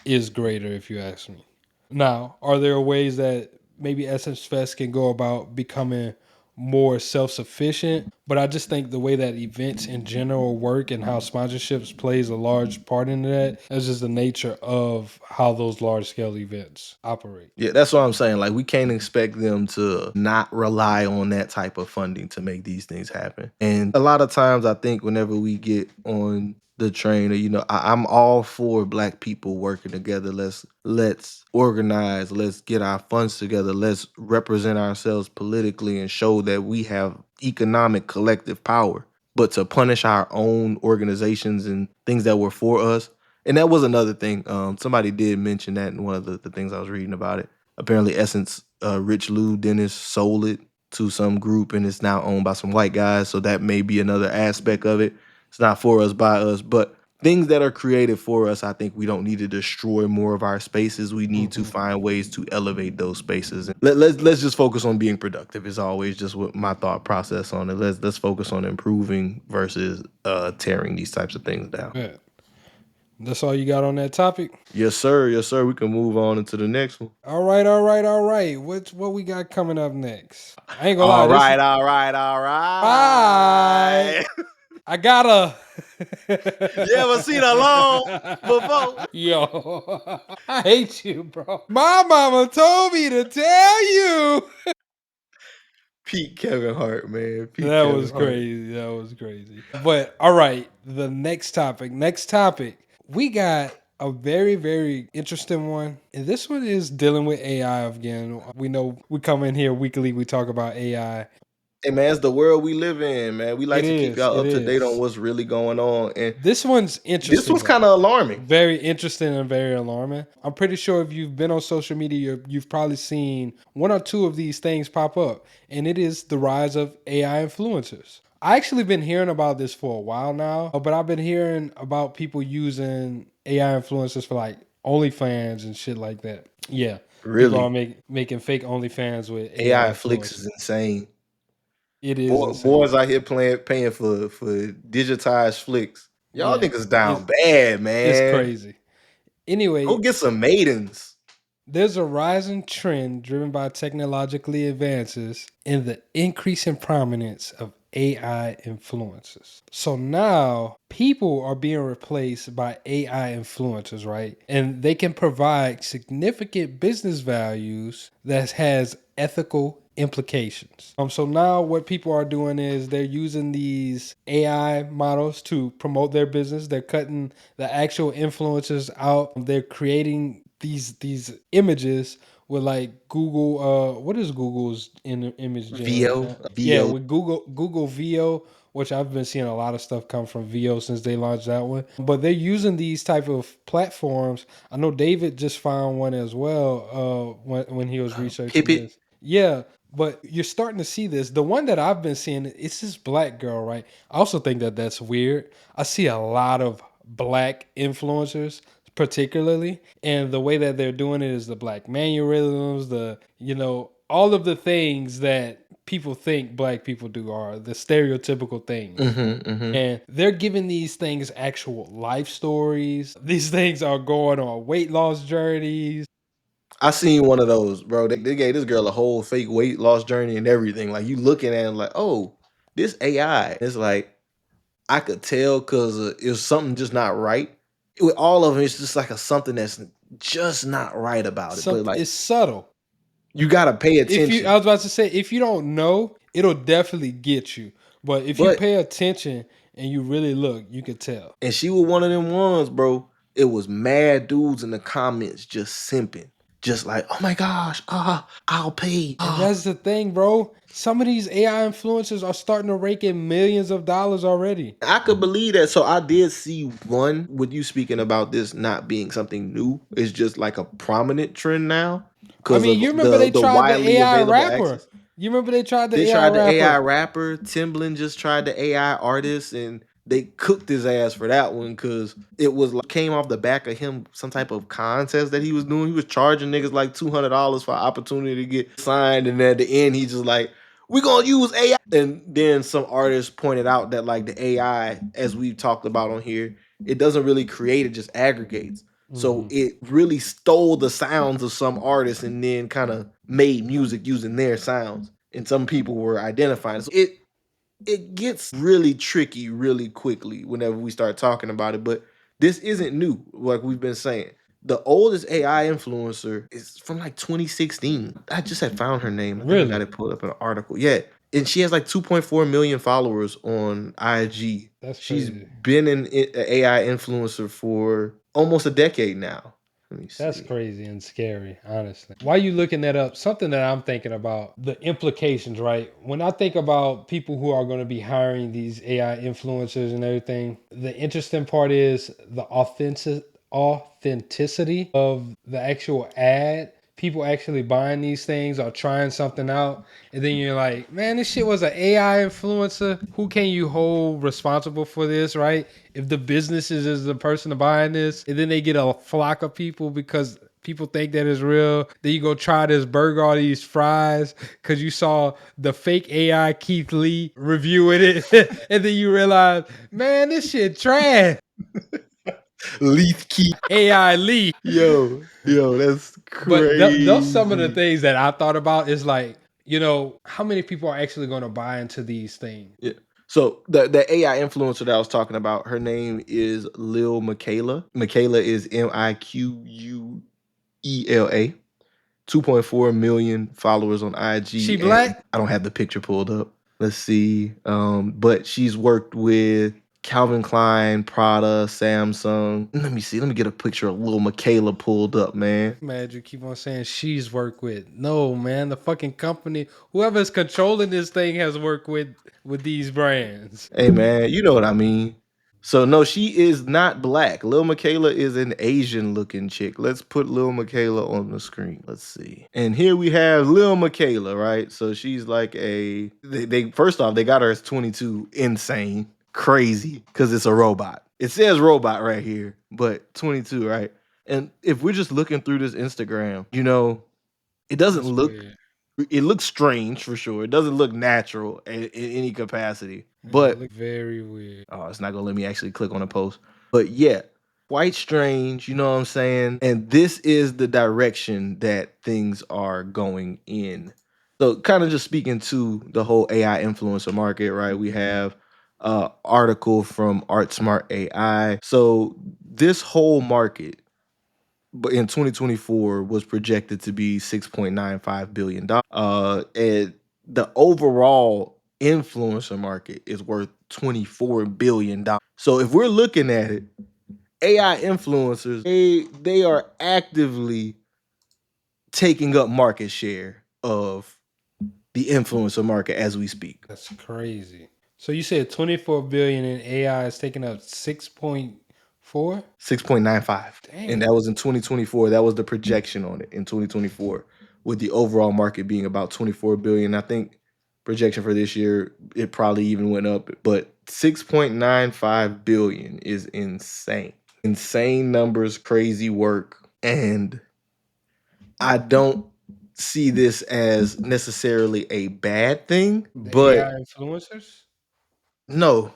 is greater, if you ask me. Now, are there ways that maybe Essence Fest can go about becoming more self-sufficient, but I just think the way that events in general work and how sponsorships plays a large part in that is just the nature of how those large-scale events operate. Yeah, that's what I'm saying. Like, we can't expect them to not rely on that type of funding to make these things happen. And a lot of times, I think whenever we get on the train, or, I'm all for Black people working together. Let's organize. Let's get our funds together. Let's represent ourselves politically and show that we have economic collective power. But to punish our own organizations and things that were for us. And that was another thing. Somebody did mention that in one of the things I was reading about it. Apparently, Essence, Rich Lou Dennis sold it to some group, and it's now owned by some white guys. So that may be another aspect of it. It's not for us, by us, but things that are created for us, I think we don't need to destroy more of our spaces. We need to find ways to elevate those spaces. And let's just focus on being productive. Is always just what my thought process on it. Let's focus on improving versus tearing these types of things down. Yeah. That's all you got on that topic? Yes, sir. Yes, sir. We can move on into the next one. All right. What we got coming up next? I ain't gonna lie. All right. Bye. I gotta. You ever seen a long before? Yo, I hate you, bro. My mama told me to tell you. Pete Kevin Hart, man. That was crazy. But all right, the next topic. We got a very, very interesting one. And this one is dealing with AI again. We know we come in here weekly, we talk about AI. Hey, man, it's the world we live in, man. We like to keep y'all up to date on what's really going on. And this one's interesting. This one's kind of alarming. Very interesting and very alarming. I'm pretty sure if you've been on social media, you've probably seen one or two of these things pop up. And it is the rise of AI influencers. I actually been hearing about this for a while now, but I've been hearing about people using AI influencers for like OnlyFans and shit like that. Yeah. Really? People are making fake OnlyFans with AI flicks is insane. It is boys out here paying for digitized flicks. Y'all niggas down bad, man. It's crazy. Anyway, go get some maidens. There's a rising trend driven by technologically advances in the increasing prominence of AI influencers. So now people are being replaced by AI influencers, right? And they can provide significant business values that has ethical implications. So now what people are doing is they're using these AI models to promote their business. They're cutting the actual influencers out. They're creating these images with like Google, what is Google's image generator? VO. Yeah, with Google VO, which I've been seeing a lot of stuff come from VO since they launched that one. But they're using these type of platforms. I know David just found one as well when he was researching this. Yeah, but you're starting to see this. The one that I've been seeing, it's this black girl, right? I also think that that's weird. I see a lot of black influencers particularly, and the way that they're doing it is the black mannerisms, all of the things that people think black people do are the stereotypical things. And they're giving these things actual life stories. These things are going on weight loss journeys. I seen one of those, bro. They gave this girl a whole fake weight loss journey and everything. Like, you looking at it like, oh, this AI. It's like, I could tell because it was something just not right. With all of them, it's just like something that's just not right about it. But like, it's subtle. You gotta pay attention. I was about to say, if you don't know, it'll definitely get you. But if you pay attention and you really look, you can tell. And she was one of them ones, bro. It was mad dudes in the comments just simping. Just like, oh my gosh, I'll pay. And that's the thing, bro. Some of these AI influencers are starting to rake in millions of dollars already. I could believe that. So I did see one with you speaking about this not being something new. It's just like a prominent trend now. I mean, you remember they tried the AI rapper. You remember they tried the AI rapper. Timbaland just tried the AI artist, and they cooked his ass for that one because it was like came off the back of him some type of contest that he was doing. He was charging niggas like $200 for an opportunity to get signed, and at the end he just like, we're gonna use AI. And then some artists pointed out that like the AI, as we've talked about on here, it doesn't really create, it just aggregates. So it really stole the sounds of some artists and then kind of made music using their sounds. and some people were identifying it. So it gets really tricky really quickly whenever we start talking about it, but this isn't new, like we've been saying. The oldest AI influencer is from like 2016. I just had found her name. I think I got Really? it pulled up in an article. Yeah. And she has like 2.4 million followers on IG. That's She's crazy. been an AI influencer for almost a decade now. Let me That's see. crazy and scary, honestly. While you looking that up, something that I'm thinking about, the implications, right? When I think about people who are going to be hiring these AI influencers and everything, the interesting part is the authenticity of the actual ad. People actually buying these things or trying something out, and then you're like, man, this shit was an AI influencer. Who can you hold responsible for this, right? If the businesses is the person buying this, and then they get a flock of people because people think that is real. Then you go try this burger or these fries because you saw the fake AI Keith Lee reviewing it, and then you realize, man, this shit trash. Leaf Key. AI Lee. Yo, that's But those some of the crazy. things that I thought about is like, how many people are actually going to buy into these things? Yeah. So the AI influencer that I was talking about, her name is Lil Michaela. Michaela is Miquela. 2.4 million followers on She IG, and black? I don't have the picture pulled up. Let's see. But she's worked with Calvin Klein, Prada, Samsung. Let me see. Let me get a picture of Lil Michaela pulled up, man. Mad, you keep on saying she's worked with. No, man, the fucking company, whoever's controlling this thing has worked with these brands. Hey man, you know what I mean. So no, she is not black. Lil Michaela is an Asian looking chick. Let's put Lil Michaela on the screen. Let's see. And here we have Lil Michaela, right? So she's like they first off, they got her as 22. Insane. Crazy. Because it's a robot. It says robot right here, but 22, right? And if we're just looking through this Instagram, it doesn't That's look weird. it looks strange for sure. It doesn't look natural in any capacity. It But look very weird. oh, it's not gonna let me actually click on a post. But yeah, quite strange, you know what I'm saying? And this is the direction that things are going in. So kind of just speaking to the whole AI influencer market, right? We have article from Art Smart AI. So this whole market but in 2024 was projected to be $6.95 billion. And the overall influencer market is worth $24 billion. So if we're looking at it, AI influencers, they are actively taking up market share of the influencer market as we speak. That's crazy. So you said 24 billion in AI is taking up 6.4? 6.95. And Damn. that was in 2024. That was the projection on it in 2024, with the overall market being about 24 billion. I think projection for this year, it probably even went up, but 6.95 billion is insane. Insane numbers, crazy work. And I don't see this as necessarily a bad thing, The but AI influencers? no,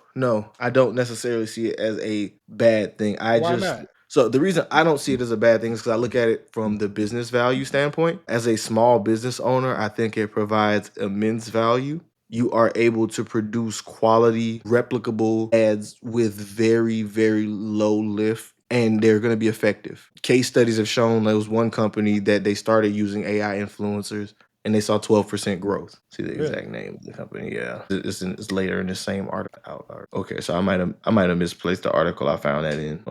I don't necessarily see it as a bad thing. Why not? So the reason I don't see it as a bad thing is because I look at it from the business value standpoint. As a small business owner, I think it provides immense value. You are able to produce quality, replicable ads with very, very low lift, and they're going to be effective. Case studies have shown there was one company that they started using AI influencers and they saw 12% growth. See the exact Really? name of the company. Yeah, it's later in the same article. Okay, so I might have misplaced the article I found that in.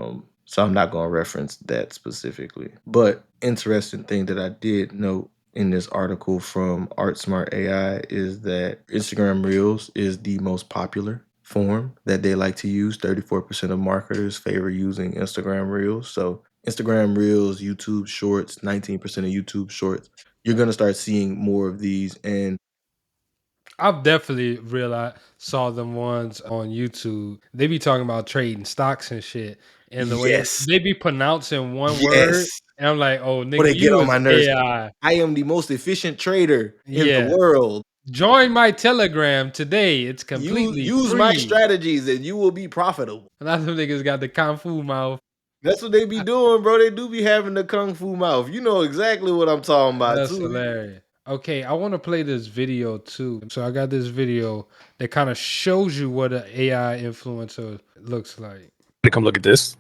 So I'm not going to reference that specifically. But interesting thing that I did note in this article from ArtSmart AI is that Instagram Reels is the most popular form that they like to use. 34% of marketers favor using Instagram Reels. So Instagram Reels, YouTube Shorts, 19% of YouTube Shorts. You're gonna start seeing more of these, and I've definitely realized saw them ones on YouTube. They be talking about trading stocks and shit, and the way yes, they be pronouncing one word, yes, and I'm like, oh or nigga, they get you on is my nerves. AI. I am the most efficient trader in the Yeah. world. Join my Telegram today. It's completely Use my free. strategies, and you will be profitable. And that's them niggas got the kung fu mouth. That's what they be doing, bro. They do be having the kung fu mouth. You know exactly what I'm talking about, That's too. hilarious. Okay, I want to play this video too. So I got this video that kind of shows you what an AI influencer looks like. To come look at this.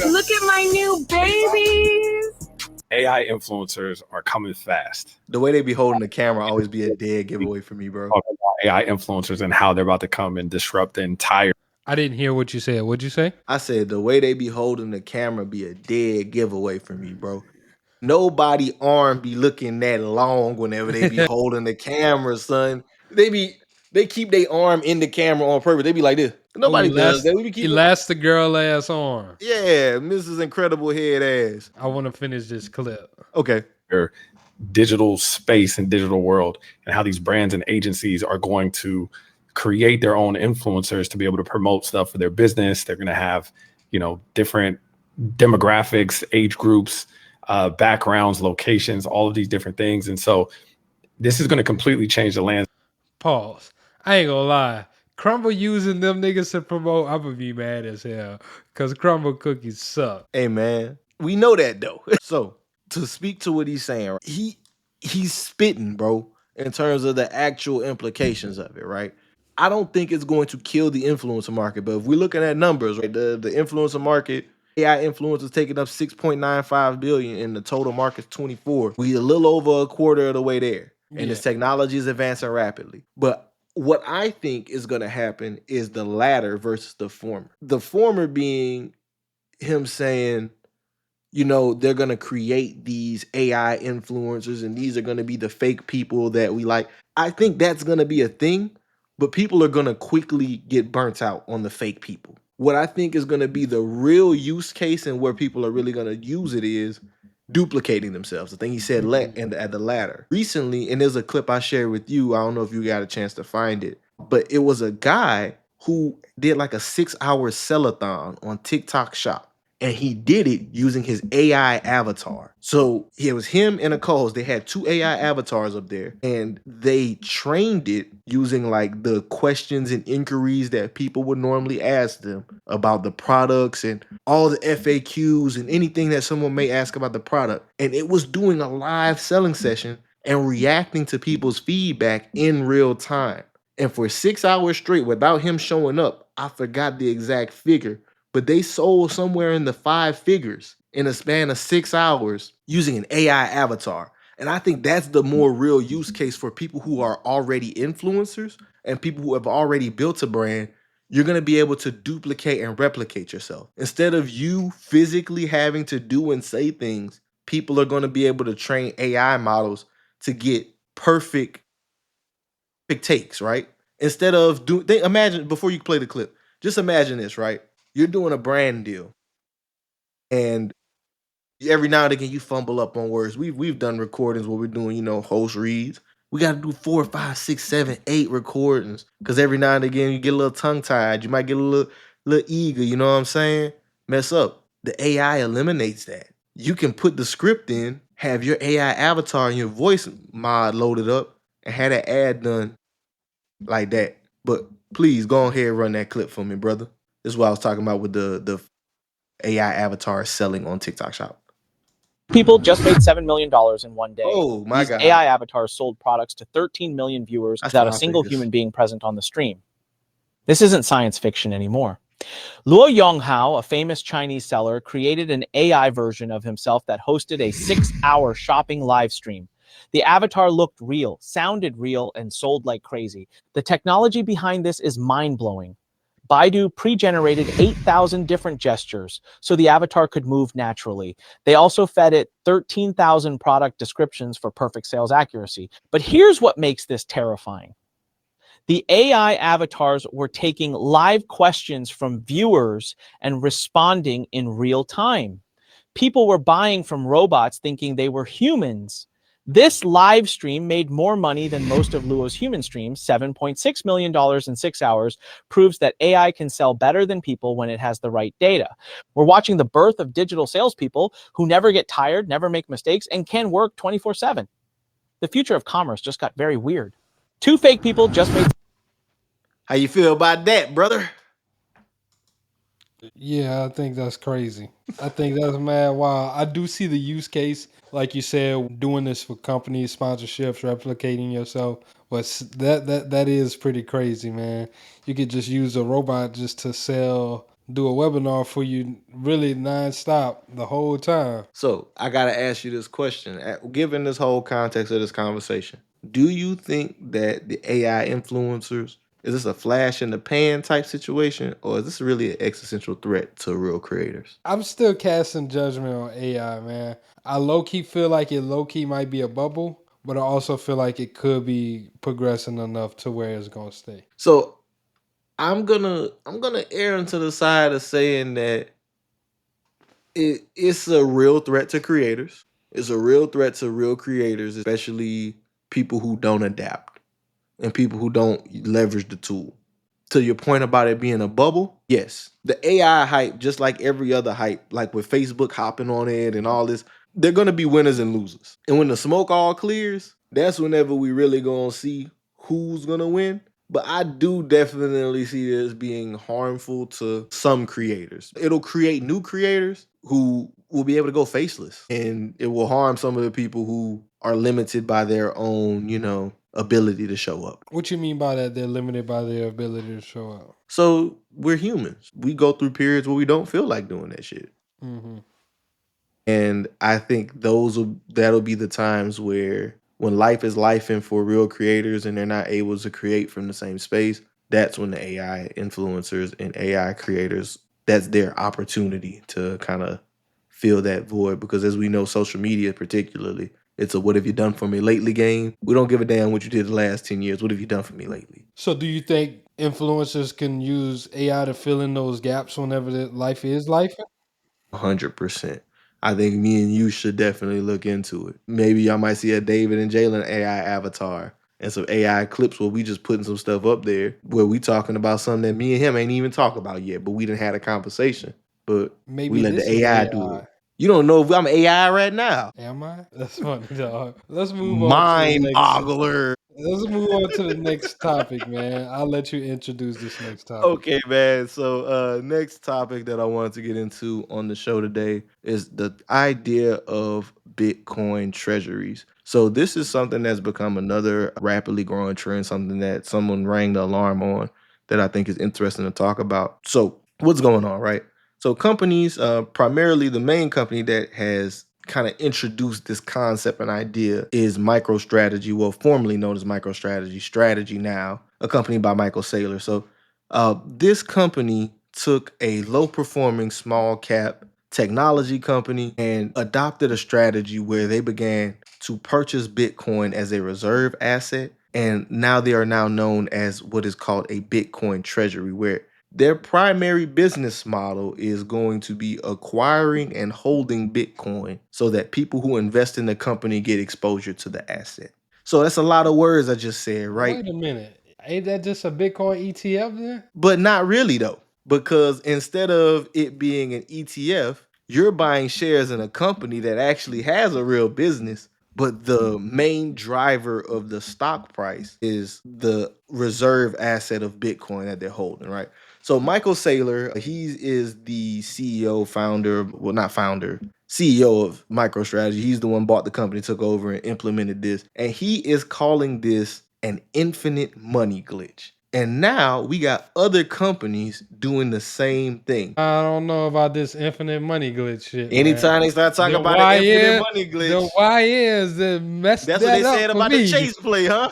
Look at my new babies. AI influencers are coming fast. The way they be holding the camera always be a dead giveaway for me, bro. Talking about AI influencers and how they're about to come and disrupt the entire. I didn't hear what you said. What'd you say? I said the way they be holding the camera be a dead giveaway for me, bro. Nobody arm be looking that long whenever they be holding the camera, son. They keep their arm in the camera on purpose. They be like this. Nobody does that. We be keeping Elastic girl ass arm. Yeah, Mrs. Incredible head ass. I want to finish this clip. Okay. Digital space and digital world, and how these brands and agencies are going to create their own influencers to be able to promote stuff for their business. They're going to have, different demographics, age groups, backgrounds, locations, all of these different things. And so this is going to completely change the landscape. Pause. I ain't gonna lie. Crumble using them niggas to promote, I'm gonna be mad as hell. Cause Crumble cookies suck. Hey man, we know that though. So to speak to what he's saying, he's spitting, bro, in terms of the actual implications of it, right? I don't think it's going to kill the influencer market, but if we're looking at numbers, right, the influencer market, AI influencers taking up 6.95 billion and the total market's 24. We a little over a quarter of the way there. And this technology is advancing rapidly. But what I think is going to happen is the latter versus the former. The former being him saying, they're going to create these AI influencers and these are going to be the fake people that we like. I think that's going to be a thing, but people are going to quickly get burnt out on the fake people. What I think is going to be the real use case and where people are really going to use it is duplicating themselves. I think he said at the latter. Recently, and there's a clip I shared with you. I don't know if you got a chance to find it, but it was a guy who did like a 6-hour sellathon on TikTok Shop. And he did it using his AI avatar. So it was him and a co-host. They had 2 AI avatars up there. And they trained it using like the questions and inquiries that people would normally ask them about the products and all the FAQs and anything that someone may ask about the product. And it was doing a live selling session and reacting to people's feedback in real time. And for 6 hours straight without him showing up, I forgot the exact figure, but they sold somewhere in the 5 figures in a span of 6 hours using an AI avatar. And I think that's the more real use case for people who are already influencers and people who have already built a brand. You're going to be able to duplicate and replicate yourself. Instead of you physically having to do and say things, people are going to be able to train AI models to get perfect takes, right? Instead of imagine, before you play the clip, just imagine this, right? You're doing a brand deal, and every now and again you fumble up on words. We've done recordings where we're doing, host reads. We got to do 4, 5, 6, 7, 8 recordings because every now and again you get a little tongue tied. You might get a little eager. You know what I'm saying? Mess up. The AI eliminates that. You can put the script in, have your AI avatar and your voice mod loaded up, and have that ad done like that. But please go ahead and run that clip for me, brother. This is what I was talking about with the AI avatar selling on TikTok Shop. People just made $7 million in one day. Oh my These God. AI avatars sold products to 13 million viewers without a single human being present on the stream. This isn't science fiction anymore. Luo Yonghao, a famous Chinese seller, created an AI version of himself that hosted a 6-hour shopping live stream. The avatar looked real, sounded real, and sold like crazy. The technology behind this is mind-blowing. Baidu pre-generated 8,000 different gestures so the avatar could move naturally. They also fed it 13,000 product descriptions for perfect sales accuracy. But here's what makes this terrifying. The AI avatars were taking live questions from viewers and responding in real time. People were buying from robots thinking they were humans. This live stream made more money than most of Luo's human streams. $7.6 million in 6 hours proves that AI can sell better than people when it has the right data. We're watching the birth of digital salespeople who never get tired, never make mistakes, and can work 24/7. The future of commerce just got very weird. 2 fake people just made... How you feel about that, brother? Yeah, I think that's crazy. I think that's mad wild. I do see the use case, like you said, doing this for companies, sponsorships, replicating yourself. But that is pretty crazy, man. You could just use a robot just to do a webinar for you, really nonstop the whole time. So I gotta ask you this question. Given this whole context of this conversation, do you think that the AI influencers, is this a flash in the pan type situation, or is this really an existential threat to real creators? I'm still casting judgment on AI, man. I low key feel like it low key might be a bubble, but I also feel like it could be progressing enough to where it's gonna stay. So I'm gonna err into the side of saying that it's a real threat to creators. It's a real threat to real creators, especially people who don't adapt and people who don't leverage the tool. To your point about it being a bubble, yes, the AI hype, just like every other hype, like with Facebook hopping on it and all this, they're gonna be winners and losers. And when the smoke all clears, that's whenever we really gonna see who's gonna win. But I do definitely see this being harmful to some creators. It'll create new creators who will be able to go faceless, and it will harm some of the people who are limited by their own, ability to show up. What you mean by that? They're limited by their ability to show up. So we're humans. We go through periods where we don't feel like doing that shit. Hmm. And I think that'll be the times where when life is life and for real creators and they're not able to create from the same space, that's when the AI influencers and AI creators, that's their opportunity to kind of fill that void. Because as we know, social media particularly, it's a what have you done for me lately game. We don't give a damn what you did the last 10 years. What have you done for me lately? So, do you think influencers can use AI to fill in those gaps whenever life is life? 100%. I think me and you should definitely look into it. Maybe y'all might see a David and Jalen AI avatar and some AI clips where we just putting some stuff up there where we talking about something that me and him ain't even talk about yet, but we done had a conversation. But we Maybe let this the is AI do it. You don't know if I'm AI right now. Am I? That's funny, dog. Let's move on to the Mind next. boggler. Let's move on to the next topic, man. I'll let you introduce this next topic. Okay, man. So next topic that I wanted to get into on the show today is the idea of Bitcoin treasuries. So this is something that's become another rapidly growing trend, something that someone rang the alarm on that I think is interesting to talk about. So what's going on, right? So companies, primarily the main company that has kind of introduced this concept and idea is MicroStrategy, well, formerly known as MicroStrategy, Strategy now, accompanied by Michael Saylor. So this company took a low performing small cap technology company and adopted a strategy where they began to purchase Bitcoin as a reserve asset. And now they are now known as what is called a Bitcoin treasury, where their primary business model is going to be acquiring and holding Bitcoin so that people who invest in the company get exposure to the asset. So that's a lot of words I just said, right? Wait a minute. Ain't that just a Bitcoin ETF then? But not really though, because instead of it being an ETF, you're buying shares in a company that actually has a real business, but the main driver of the stock price is the reserve asset of Bitcoin that they're holding, right? So Michael Saylor, he is the CEO, founder, well, not founder, CEO of MicroStrategy. He's the one bought the company, took over and implemented this. And he is calling this an infinite money glitch. And now we got other companies doing the same thing. I don't know about this infinite money glitch shit, man. Anytime they start talking The about an infinite YN money glitch, The YNs that messed that's what they that up said for about me. the Chase play, huh?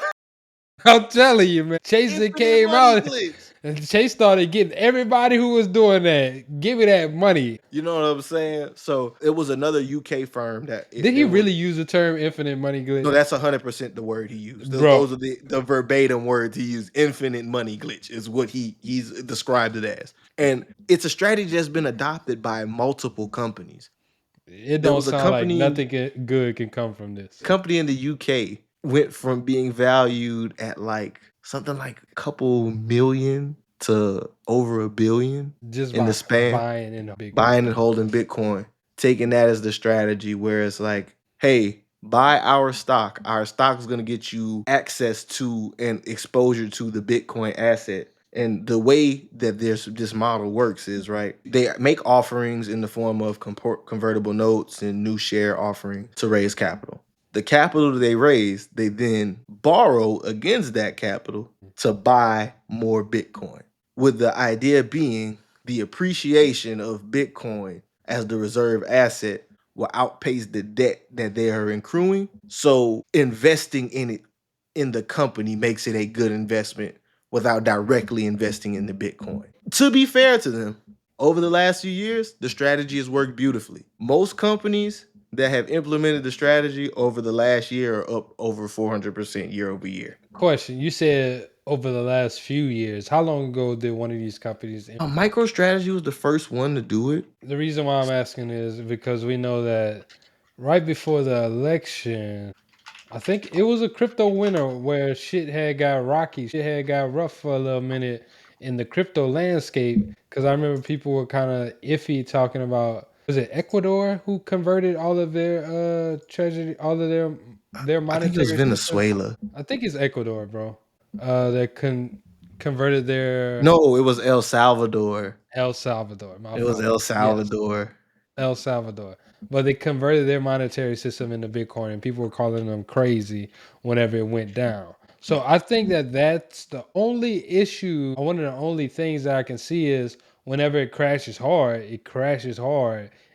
I'm telling you, man. Chase that Infinite came money out glitch. and Chase started getting everybody who was doing that. Give me that money. You know what I'm saying? So it was another UK firm that Did he really use the term infinite money glitch? No, that's 100% the word he used. Bro. Those are the verbatim words he used. Infinite money glitch is what he's described it as. And it's a strategy that's been adopted by multiple companies. It There don't was a sound like company nothing good can come from this. company in the UK went from being valued at like something like a couple million to over $1 billion Just in by the span. buying in a big Buying and holding Bitcoin, taking that as the strategy where it's like, hey, buy our stock. Our stock is going to get you access to and exposure to the Bitcoin asset. And the way that this model works is, right, they make offerings in the form of convertible notes and new share offering to raise capital. The capital they raise, they then borrow against that capital to buy more Bitcoin, with the idea being the appreciation of Bitcoin as the reserve asset will outpace the debt that they are accruing. So investing in it in the company makes it a good investment without directly investing in the Bitcoin. To be fair to them, over the last few years, the strategy has worked beautifully. Most companies that have implemented the strategy over the last year are up over 400% year over year. Question: you said over the last few years. How long ago did one of these companies? MicroStrategy was the first one to do it. The reason why I'm asking is because we know that right before the election, I think it was a crypto winter where shit had got rocky, shit had got rough for a little minute in the crypto landscape. Because I remember people were kind of iffy talking about, was it Ecuador who converted all of their treasury, all of their I think it was monetary system? Venezuela. I think it's Ecuador, bro. That converted their No, it was El Salvador. El Salvador. My It was fault. El Yes. Salvador. El Salvador. But they converted their monetary system into Bitcoin, and people were calling them crazy whenever it went down. So I think that that's the only issue. One of the only things that I can see is whenever it crashes hard,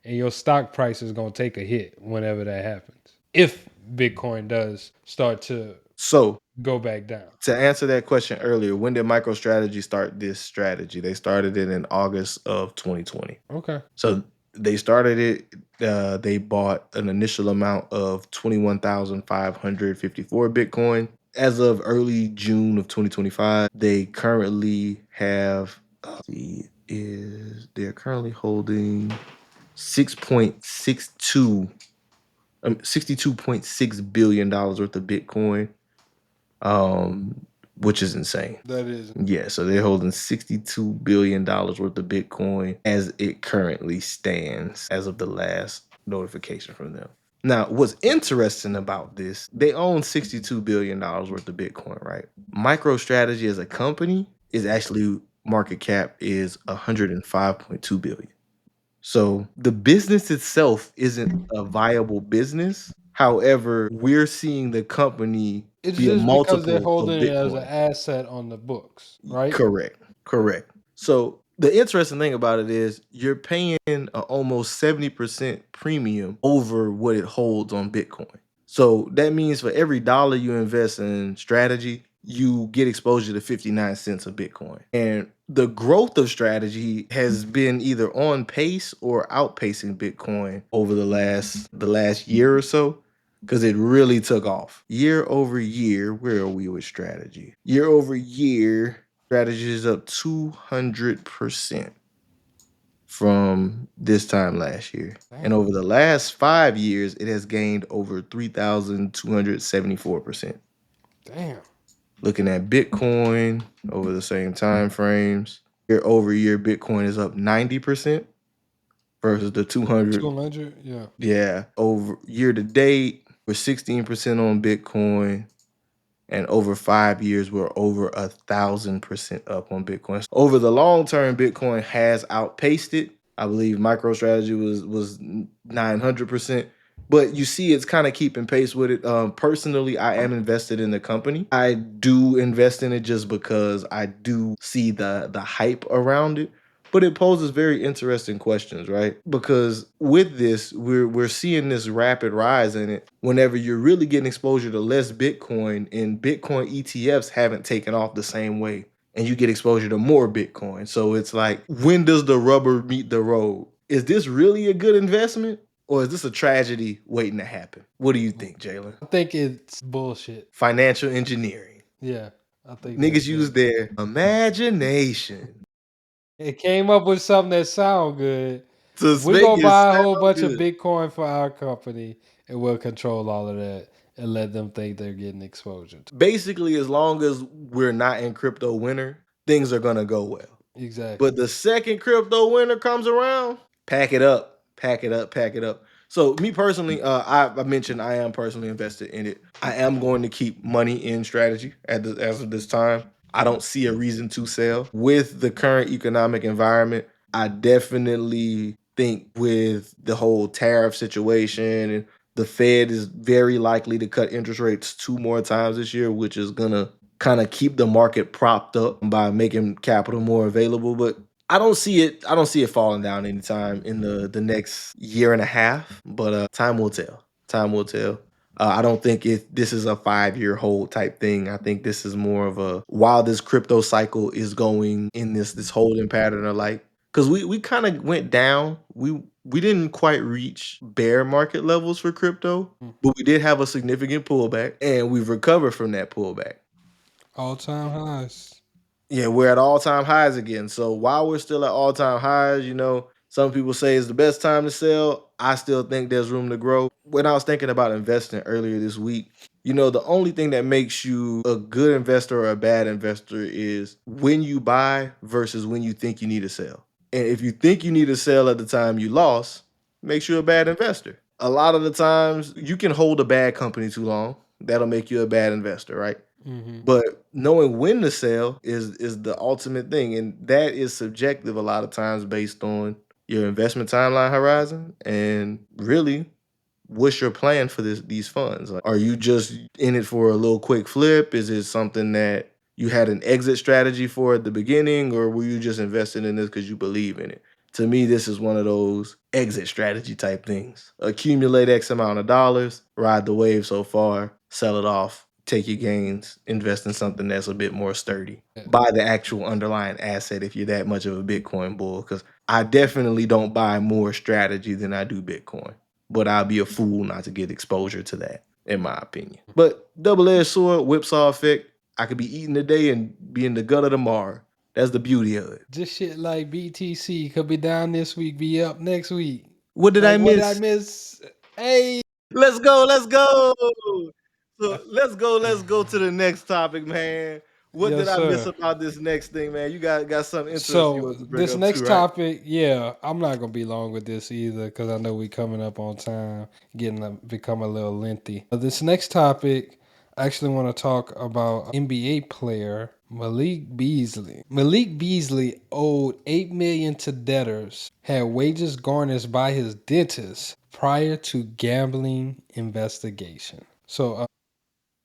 and your stock price is going to take a hit whenever that happens. If Bitcoin does start to So go back down. to answer that question earlier, when did MicroStrategy start this strategy? They started it in August of 2020. Okay. So they started it. They bought an initial amount of 21,554 Bitcoin. As of early June of 2025, they currently have. They're currently holding 6.62, $62.6 billion worth of Bitcoin, which is insane. That is. Yeah, so they're holding $62 billion worth of Bitcoin as it currently stands as of the last notification from them. Now, what's interesting about this, they own $62 billion worth of Bitcoin, right? MicroStrategy as a company is actually market cap is 105.2 billion. So the business itself isn't a viable business. However, we're seeing the company It's be a just because they're multiple of holding it as an Bitcoin. asset on the books, right? Correct. So the interesting thing about it is you're paying an almost 70% premium over what it holds on Bitcoin. So that means for every dollar you invest in strategy, you get exposure to 59 cents of Bitcoin. And the growth of strategy has been either on pace or outpacing Bitcoin over the last year or so, because it really took off. Year over year, where are we with strategy? Year over year, strategy is up 200% from this time last year. And over the last 5 years, it has gained over 3,274%. Damn. Looking at Bitcoin over the same time frames, year over year, Bitcoin is up 90% versus the 200. 200, yeah. Yeah, over year to date, we're 16% on Bitcoin, and over 5 years, we're over 1,000% up on Bitcoin. Over the long term, Bitcoin has outpaced it. I believe MicroStrategy was 900%. But you see, it's kind of keeping pace with it. Personally, I am invested in the company. I do invest in it just because I do see the hype around it. But it poses very interesting questions, right? Because with this, we're seeing this rapid rise in it. Whenever you're really getting exposure to less Bitcoin, and Bitcoin ETFs haven't taken off the same way, and you get exposure to more Bitcoin. So it's like, when does the rubber meet the road? Is this really a good investment, or is this a tragedy waiting to happen? What do you think, Jalen? I think it's bullshit. Financial engineering. Yeah, I think Niggas that's use it. their imagination It came up with something that sound good. to We're make gonna it buy a sound whole bunch of good. Bitcoin for our company, and we'll control all of that and let them think they're getting exposure to. Basically, as long as we're not in crypto winter, things are gonna go well. Exactly. But the second crypto winter comes around, pack it up, pack it up, pack it up. So me personally, I mentioned I am personally invested in it. I am going to keep money in strategy as of this time. I don't see a reason to sell. With the current economic environment, I definitely think with the whole tariff situation and the Fed is very likely to cut interest rates 2 more times this year, which is gonna kind of keep the market propped up by making capital more available. But I don't see it falling down anytime in the next year and a half. But time will tell. Time will tell. I don't think this is a 5-year hold type thing. I think this is more of a while this crypto cycle is going in this holding pattern of like because we kind of went down. We didn't quite reach bear market levels for crypto, but we did have a significant pullback, and we've recovered from that pullback. All-time highs. Yeah, we're at all-time highs again. So while we're still at all-time highs, some people say it's the best time to sell. I still think there's room to grow. When I was thinking about investing earlier this week, the only thing that makes you a good investor or a bad investor is when you buy versus when you think you need to sell. And if you think you need to sell at the time you lost, makes you a bad investor. A lot of the times you can hold a bad company too long. That'll make you a bad investor, right? Mm-hmm. But knowing when to sell is the ultimate thing, and that is subjective a lot of times based on your investment timeline horizon and really what's your plan for these funds. Like, are you just in it for a little quick flip? Is it something that you had an exit strategy for at the beginning, or were you just investing in this because you believe in it? To me, this is one of those exit strategy type things. Accumulate X amount of dollars, ride the wave so far, sell it off, take your gains, invest in something that's a bit more sturdy. Buy the actual underlying asset if you're that much of a Bitcoin bull. Because I definitely don't buy more strategy than I do Bitcoin. But I'll be a fool not to get exposure to that, in my opinion. But double-edged sword, whipsaw effect. I could be eating today and be in the gutter tomorrow. That's the beauty of it. Just shit like BTC could be down this week, be up next week. What did I What did I miss? miss? Hey, Let's go. So let's go to the next topic, man. What did yes, I miss sir. about this next thing, man? You got something interesting you So want to bring this up next too, right? topic, yeah, I'm not gonna be long with this either because I know we coming up on time, become a little lengthy. This next topic, I actually want to talk about NBA player Malik Beasley. Malik Beasley owed $8 million to debtors, had wages garnished by his dentist prior to gambling investigation. So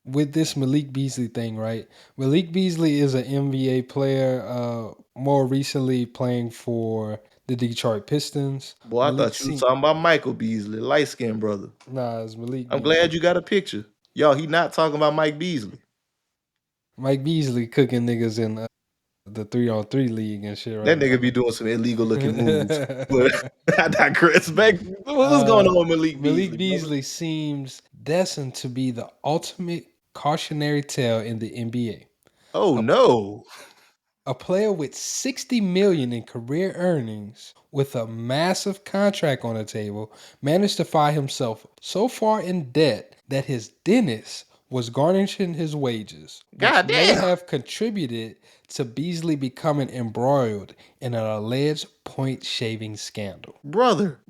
with this Malik Beasley thing, right? Malik Beasley is an NBA player, more recently playing for the Detroit Pistons. Boy, I thought you was talking about Michael Beasley, light-skinned brother. Nah, it's Malik I'm Beasley. glad you got a picture. Y'all, he not talking about Mike Beasley. Mike Beasley cooking niggas in the 3-on-3 league and shit right That now. nigga be doing some illegal looking moves. But I digress. Back, what's going on with Malik Beasley? Malik Beasley seems destined to be the ultimate cautionary tale in the NBA. Oh no. A player with $60 million in career earnings with a massive contract on the table managed to find himself so far in debt that his dentist was garnishing his wages, which God may damn. have contributed to Beasley becoming embroiled in an alleged point shaving scandal. Brother.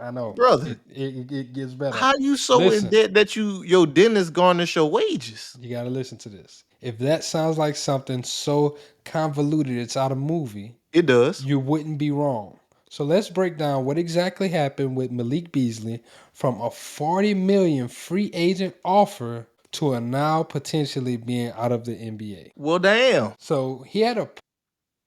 I know. Brother. It gets better. How you so Listen. in debt that your dentist garnish your wages? You got to listen to this. If that sounds like something so convoluted it's out of movie, It does. you wouldn't be wrong. So let's break down what exactly happened with Malik Beasley from a $40 million free agent offer to a now potentially being out of the NBA. Well, damn. So he had a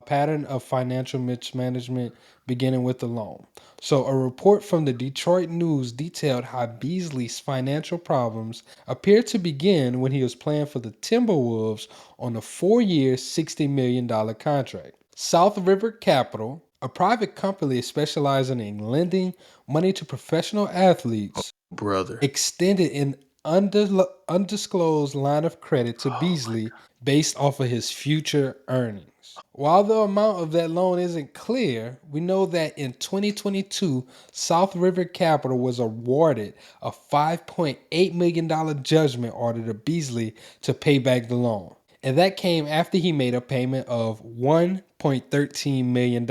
pattern of financial mismanagement beginning with the loan. So a report from the Detroit News detailed how Beasley's financial problems appeared to begin when he was playing for the Timberwolves on a 4-year, $60 million contract. South River Capital, a private company specializing in lending money to professional athletes, Brother. extended an undisclosed line of credit to Beasley based off of his future earnings. While the amount of that loan isn't clear, we know that in 2022, South River Capital was awarded a $5.8 million judgment order to Beasley to pay back the loan. And that came after he made a payment of $1.13 million.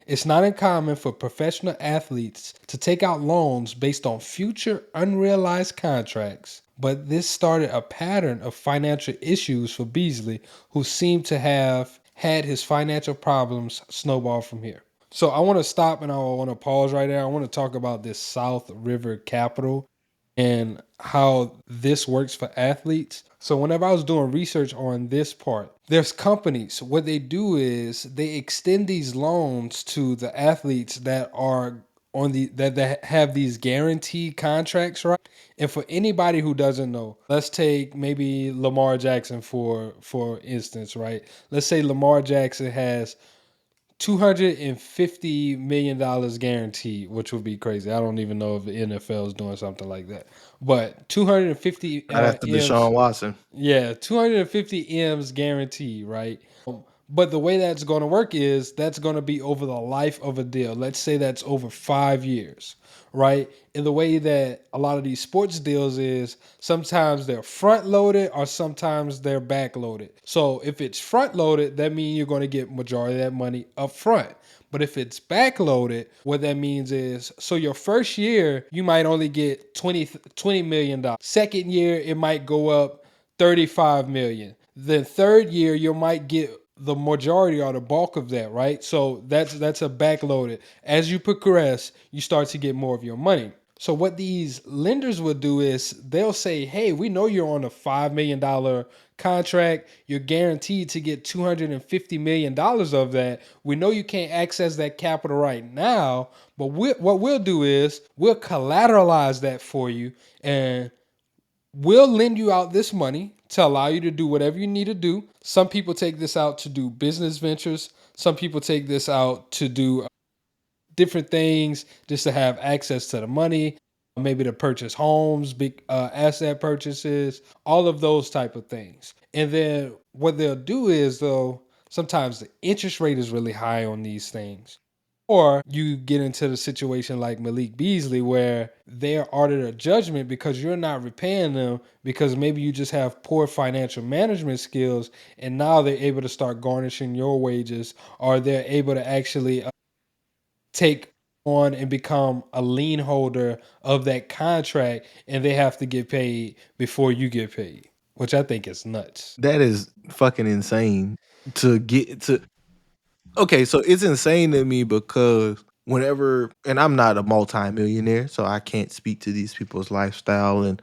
It's not uncommon for professional athletes to take out loans based on future unrealized contracts, But this started a pattern of financial issues for Beasley, who seemed to have had his financial problems snowball from here. So I want to stop and I want to pause right there. I want to talk about this South River Capital and how this works for athletes. So whenever I was doing research on this part, there's companies. What they do is they extend these loans to the athletes that are on that have these guaranteed contracts, right? And for anybody who doesn't know, let's take maybe Lamar Jackson for instance, right? Let's say Lamar Jackson has $250 million guaranteed, which would be crazy. I don't even know if the NFL is doing something like that. But 250 Right after M's, Deshaun Watson. yeah, 250 M's guaranteed, right? But the way that's going to work is that's going to be over the life of a deal. Let's say that's over 5 years, right? And the way that a lot of these sports deals is sometimes they're front loaded or sometimes they're back loaded. So if it's front loaded, that means you're going to get majority of that money up front. But if it's back loaded, what that means is, so your first year, you might only get $20 million. Second year, it might go up 35 million. The third year, you might get the majority or the bulk of that, right? So that's a backloaded. As you progress, you start to get more of your money. So what these lenders will do is they'll say, hey, we know you're on a $5 million contract. You're guaranteed to get $250 million of that. We know you can't access that capital right now, but what we'll do is we'll collateralize that for you and we'll lend you out this money to allow you to do whatever you need to do. Some people take this out to do business ventures. Some people take this out to do different things just to have access to the money, maybe to purchase homes, big asset purchases, all of those type of things. And then what they'll do is, though, sometimes the interest rate is really high on these things. Or you get into the situation like Malik Beasley where they're ordered a judgment because you're not repaying them because maybe you just have poor financial management skills and now they're able to start garnishing your wages or they're able to actually take on and become a lien holder of that contract and they have to get paid before you get paid, which I think is nuts. That is fucking insane to get to. Okay, so it's insane to me because whenever, and I'm not a multimillionaire, so I can't speak to these people's lifestyle and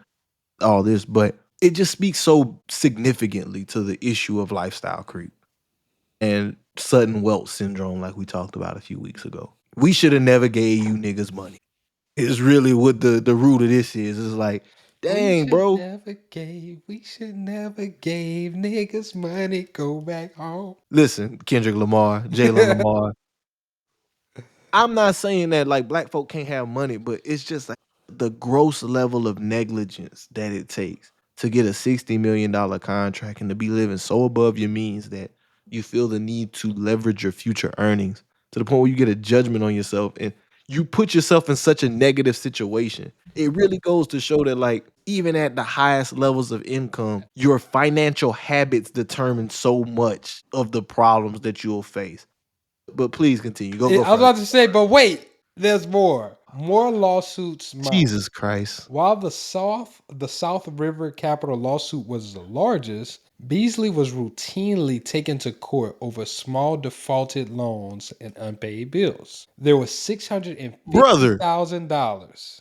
all this, but it just speaks so significantly to the issue of lifestyle creep and sudden wealth syndrome, like we talked about a few weeks ago. We should have never gave you niggas money. Is really what the root of this is. It's like, dang, bro. We should never gave niggas money. Go back home. Listen, Kendrick Lamar, Jalen Lamar. I'm not saying that like black folk can't have money, but it's just like the gross level of negligence that it takes to get a $60 million contract and to be living so above your means that you feel the need to leverage your future earnings to the point where you get a judgment on yourself and you put yourself in such a negative situation. It really goes to show that like even at the highest levels of income, your financial habits determine so much of the problems that you'll face. But please continue. Go I was further. about to say, but wait, there's more. More lawsuits mount. Jesus Christ. While the South River Capital lawsuit was the largest, Beasley was routinely taken to court over small defaulted loans and unpaid bills. There was $650,000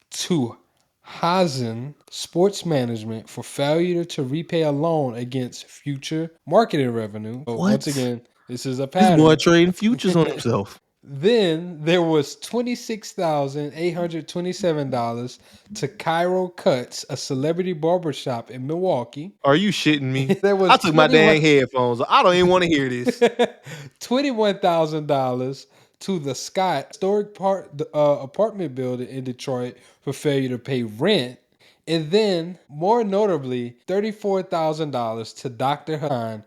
to Hazen Sports Management for failure to repay a loan against future marketing revenue. So once again, this is a This pattern. boy trading futures on himself. Then there was $26,827 to Cairo Cuts, a celebrity barbershop in Milwaukee. Are you shitting me? There was I took my dang headphones. I don't even want to hear this. $21,000 to the Scott historic apartment building in Detroit for failure to pay rent. And then, more notably, $34,000 to Dr. Hassan,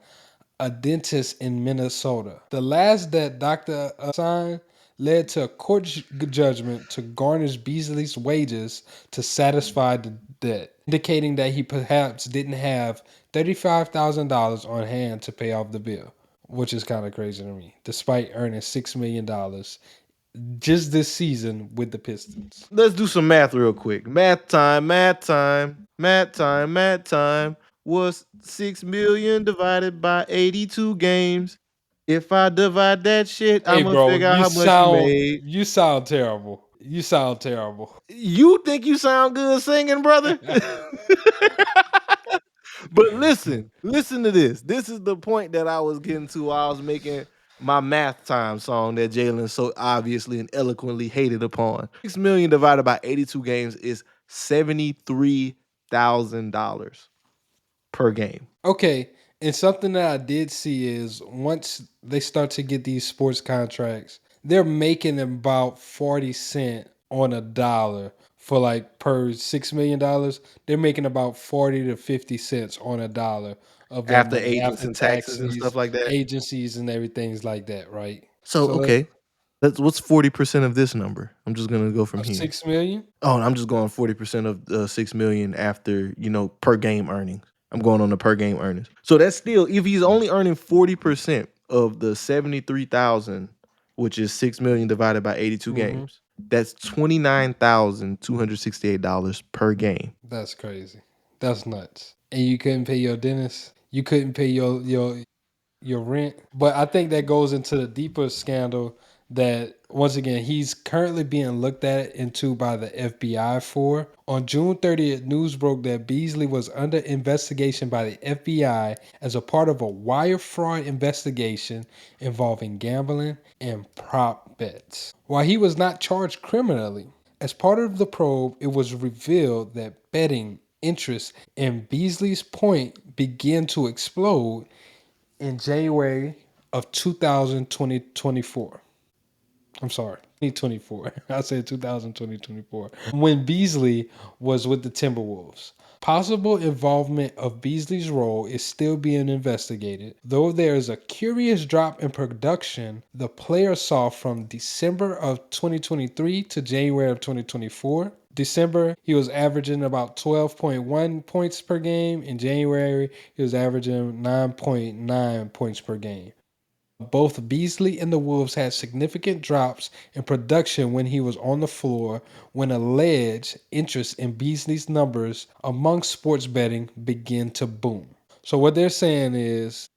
a dentist in Minnesota. The last that Dr. Hassan led to a court judgment to garnish Beasley's wages to satisfy the debt, indicating that he perhaps didn't have $35,000 on hand to pay off the bill, which is kind of crazy to me, despite earning $6 million just this season with the Pistons. Let's do some math real quick. Math time. What's 6 million divided by 82 games? If I divide that shit, Hey, I'm gonna bro, figure out how much you made. you sound terrible. You sound terrible. You think you sound good singing, brother? But listen to this. This is the point that I was getting to while I was making my math time song that Jalen so obviously and eloquently hated upon. 6 million divided by 82 games is $73,000 per game. Okay, and something that I did see is once they start to get these sports contracts, they're making about 40 cents on a dollar for like per $6 million. They're making about 40 to 50 cents on a dollar of that After money, agents after and taxes and stuff like that. agencies and everything's like that, right? So okay. What's 40% of this number? I'm just gonna go from here. 6 million? Oh, I'm just going 40% of 6 million after, per game earnings. I'm going on the per game earnings. So that's still, if he's only earning 40% of the 73,000, which is 6 million divided by 82 games, that's $29,268 per game. That's crazy. That's nuts. And you couldn't pay your dentist. You couldn't pay your rent. But I think that goes into the deeper scandal that, once again, he's currently being looked at into by the FBI for. On June 30th, news broke that Beasley was under investigation by the FBI as a part of a wire fraud investigation involving gambling and prop bets. While he was not charged criminally, as part of the probe, it was revealed that betting interest in Beasley's point began to explode in January of 2024. I'm sorry, 2024. I said 2024. When Beasley was with the Timberwolves. Possible involvement of Beasley's role is still being investigated, though there is a curious drop in production the player saw from December of 2023 to January of 2024. December, he was averaging about 12.1 points per game. In January, he was averaging 9.9 points per game. Both Beasley and the Wolves had significant drops in production when he was on the floor, when alleged interest in Beasley's numbers among sports betting began to boom. So what they're saying is,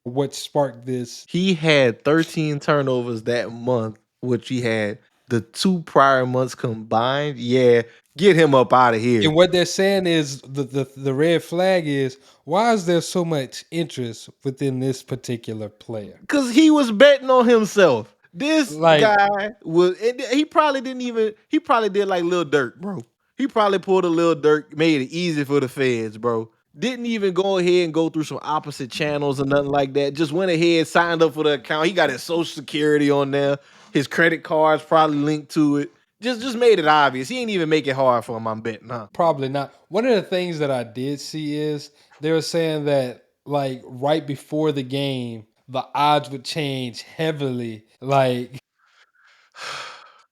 what sparked this? He had 13 turnovers that month, which he had the 2 prior months combined. Yeah, get him up out of here. And what they're saying is the red flag is, why is there so much interest within this particular player? Because he was betting on himself. This guy was, he probably did like Lil Durk, bro. He probably pulled a Lil Durk, made it easy for the feds, bro. Didn't even go ahead and go through some opposite channels or nothing like that. Just went ahead, signed up for the account. He got his social security on there. His credit card's probably linked to it. Just made it obvious. He ain't even make it hard for him, I'm betting, huh? Probably not. One of the things that I did see is they were saying that like right before the game, the odds would change heavily. Like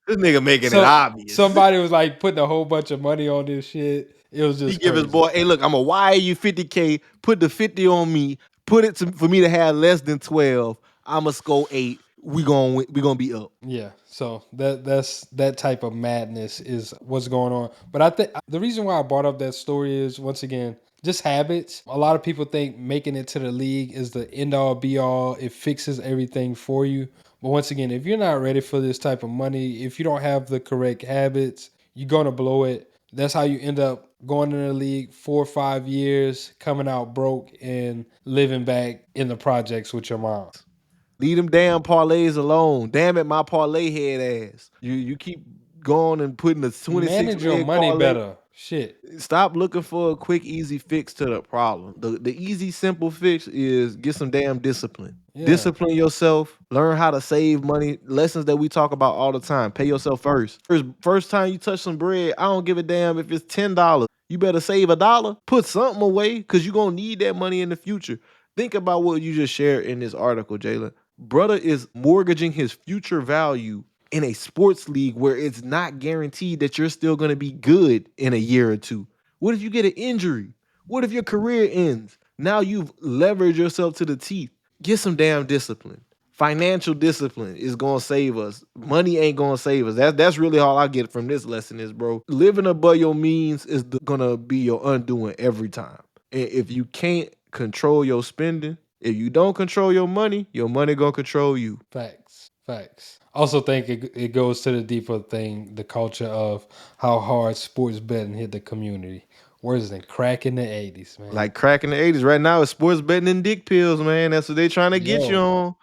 this nigga making it obvious. Somebody was like putting a whole bunch of money on this shit. It was just he give his boy, hey, look, I'm gonna wire you 50K, put the 50 on me, put it for me to have less than 12. I'ma score 8. We gonna be up. Yeah, so that's that type of madness is what's going on. But I think the reason why I brought up that story is, once again, just habits. A lot of people think making it to the league is the end all be all. It fixes everything for you. But once again, if you're not ready for this type of money, if you don't have the correct habits, you're gonna blow it. That's how you end up going in the league 4 or 5 years, coming out broke, and living back in the projects with your mom. Leave them damn parlays alone. Damn it, my parlay head ass. You keep going and putting the 26 manage your money parlay. better. Shit. Stop looking for a quick, easy fix to the problem. The easy, simple fix is get some damn discipline. Yeah. Discipline yourself. Learn how to save money. Lessons that we talk about all the time. Pay yourself first. First time you touch some bread, I don't give a damn if it's $10. You better save $1. Put something away because you're going to need that money in the future. Think about what you just shared in this article, Jalen. Brother is mortgaging his future value in a sports league where it's not guaranteed that you're still going to be good in a year or two. What if you get an injury? What if your career ends? Now you've leveraged yourself to the teeth. Get some damn discipline. Financial discipline is gonna save us. Money ain't gonna save us. That's really all I get from this lesson is, bro. Living above your means is gonna be your undoing every time. And if you can't control your spending, if you don't control your money gonna control you. Facts. Also think it goes to the deeper thing, the culture of how hard sports betting hit the community. Worse than crack in the 80s, man. Like crack in the 80s. Right now, it's sports betting and dick pills, man. That's what they trying to get you on.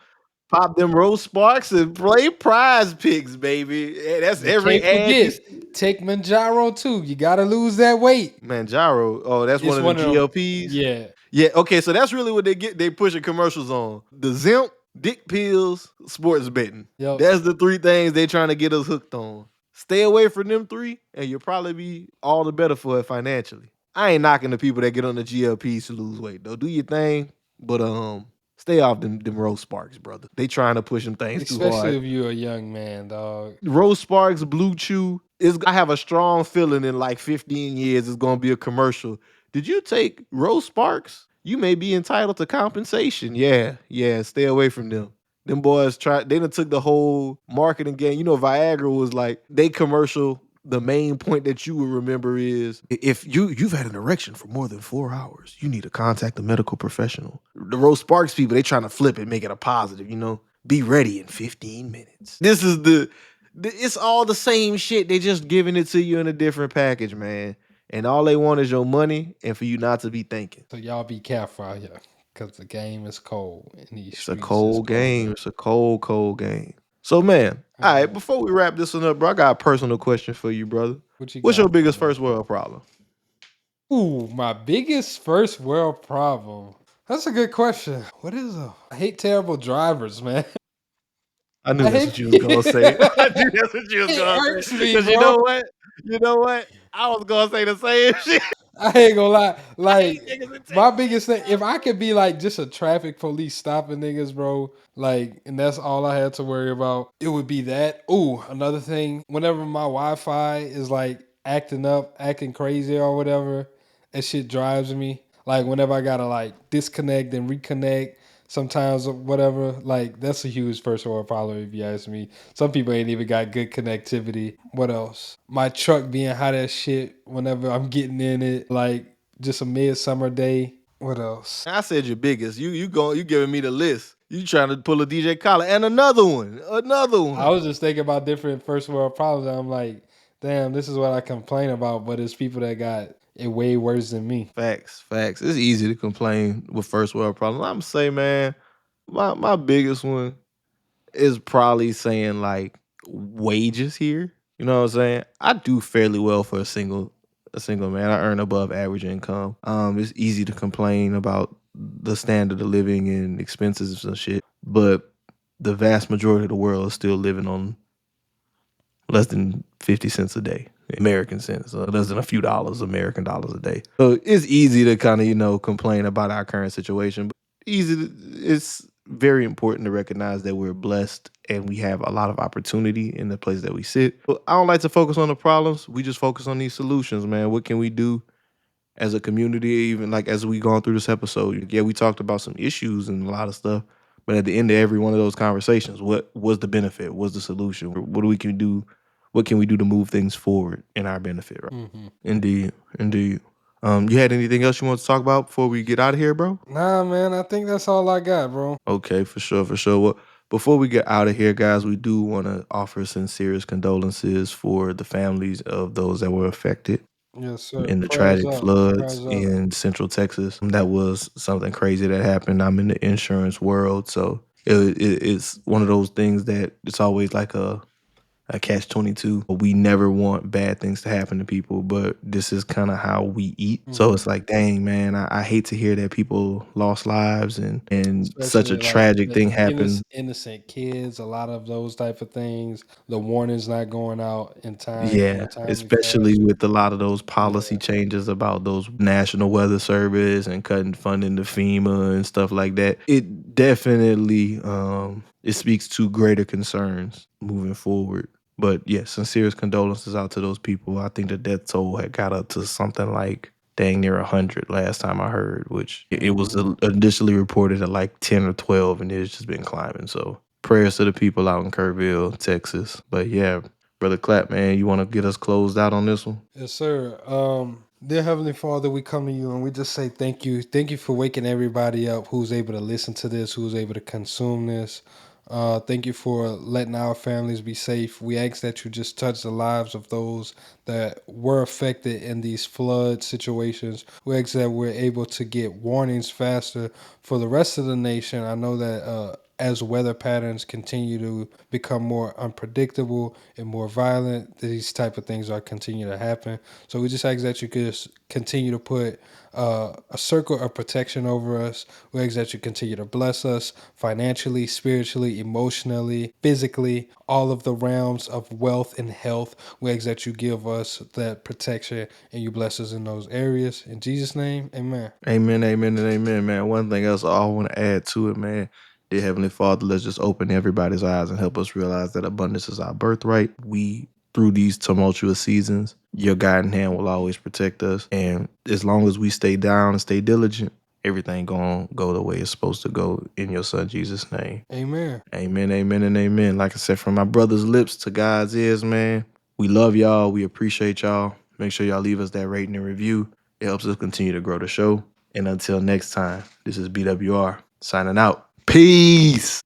Pop them Rose Sparks and play prize picks, baby. That's every can't ad. forget, take Manjaro too. You gotta lose that weight. Manjaro. Oh, that's It's one of the them- GLPs. Yeah. Yeah. Okay, so that's really what they pushing commercials on. The Zimp, dick pills, sports betting. Yep. That's the three things they trying to get us hooked on. Stay away from them three, and you'll probably be all the better for it financially. I ain't knocking the people that get on the GLPs to lose weight though. Do your thing, but stay off them Rose Sparks, brother. They trying to push them things too hard. Especially if you're a young man, dog. Rose Sparks, Blue Chew. I have a strong feeling in like 15 years it's gonna be a commercial. Did you take Rose Sparks? You may be entitled to compensation. Yeah. Stay away from them. Them boys they done took the whole marketing game. You know, Viagra was like they commercial. The main point that you will remember is if you've had an erection for more than 4 hours, you need to contact a medical professional. The Rose Sparks people, they trying to flip it, make it a positive, you know. Be ready in 15 minutes. This is it's all the same shit. They just giving it to you in a different package, man. And all they want is your money and for you not to be thinking. So y'all be careful out here, because the game is cold. It's a cold game. It's a cold game. So, man, all right, before we wrap this one up, bro, I got a personal question for you, brother. What's your biggest first world problem? Ooh, my biggest first world problem. That's a good question. What is it? I hate terrible drivers, man. I knew that's what you was gonna say. I knew that's what you was gonna say. Because you know what? I was gonna say the same shit. I ain't gonna lie. Like, my biggest thing, if I could be like just a traffic police stopping niggas, bro, like, and that's all I had to worry about, it would be that. Ooh, another thing, whenever my Wi-Fi is like acting up, acting crazy or whatever, that shit drives me. Like, whenever I gotta like disconnect and reconnect, sometimes or whatever, like, that's a huge first world problem if you ask me. Some people ain't even got good connectivity. What else? My truck being hot as shit whenever I'm getting in it, like just a midsummer day. What else? I said your biggest. You giving me the list. You trying to pull a DJ Khaled and another one. I was just thinking about different first world problems. And I'm like, damn, this is what I complain about, but it's people that got it way worse than me. Facts. It's easy to complain with first world problems. I'm say, man, my biggest one is probably saying like wages here. You know what I'm saying? I do fairly well for a single man. I earn above average income. It's easy to complain about the standard of living and expenses and shit, but the vast majority of the world is still living on less than 50 cents a day. American cents, less than a few dollars, American dollars a day. So it's easy to kind of, complain about our current situation, but it's very important to recognize that we're blessed and we have a lot of opportunity in the place that we sit. But I don't like to focus on the problems. We just focus on these solutions, man. What can we do as a community, even like as we gone through this episode? Yeah, we talked about some issues and a lot of stuff, but at the end of every one of those conversations, what was the benefit? What's the solution? What we can do? What can we do to move things forward in our benefit? Right? Mm-hmm. Indeed. You had anything else you want to talk about before we get out of here, bro? Nah, man, I think that's all I got, bro. Okay, for sure. Well, before we get out of here, guys, we do want to offer sincerest condolences for the families of those that were affected. Yes, sir. In the Prayers tragic up. floods Prayers up. in Central Texas. That was something crazy that happened. I'm in the insurance world, so it's one of those things that it's always like a catch-22. We never want bad things to happen to people, but this is kind of how we eat. Mm-hmm. So it's like, dang, man, I hate to hear that people lost lives and especially such a tragic thing happened. Innocent kids, a lot of those type of things. The warnings not going out in time. Yeah, especially with a lot of those policy changes about those National Weather Service and cutting funding to FEMA and stuff like that. It definitely it speaks to greater concerns moving forward. But yeah, sincerest condolences out to those people. I think the death toll had got up to something like dang near 100 last time I heard, which it was initially reported at like 10 or 12, and it's just been climbing. So prayers to the people out in Kerrville, Texas. But yeah, Brother Clap, man, you want to get us closed out on this one? Yes, sir. Dear Heavenly Father, we come to you and we just say thank you. Thank you for waking everybody up who's able to listen to this, who's able to consume this. Thank you for letting our families be safe. We ask that you just touch the lives of those that were affected in these flood situations. We ask that we're able to get warnings faster for the rest of the nation. I know that as weather patterns continue to become more unpredictable and more violent, these type of things are continue to happen. So we just ask that you could just continue to put a circle of protection over us. We ask that you continue to bless us financially, spiritually, emotionally, physically, all of the realms of wealth and health. We ask that you give us that protection and you bless us in those areas. In Jesus' name, amen. Amen, amen, and amen, man. One thing else I want to add to it, man. Dear Heavenly Father, let's just open everybody's eyes and help us realize that abundance is our birthright. We, through these tumultuous seasons, your guiding hand will always protect us. And as long as we stay down and stay diligent, everything gonna go the way it's supposed to go in your son Jesus' name. Amen. Amen, amen, and amen. Like I said, from my brother's lips to God's ears, man, we love y'all. We appreciate y'all. Make sure y'all leave us that rating and review. It helps us continue to grow the show. And until next time, this is BWR signing out. Peace.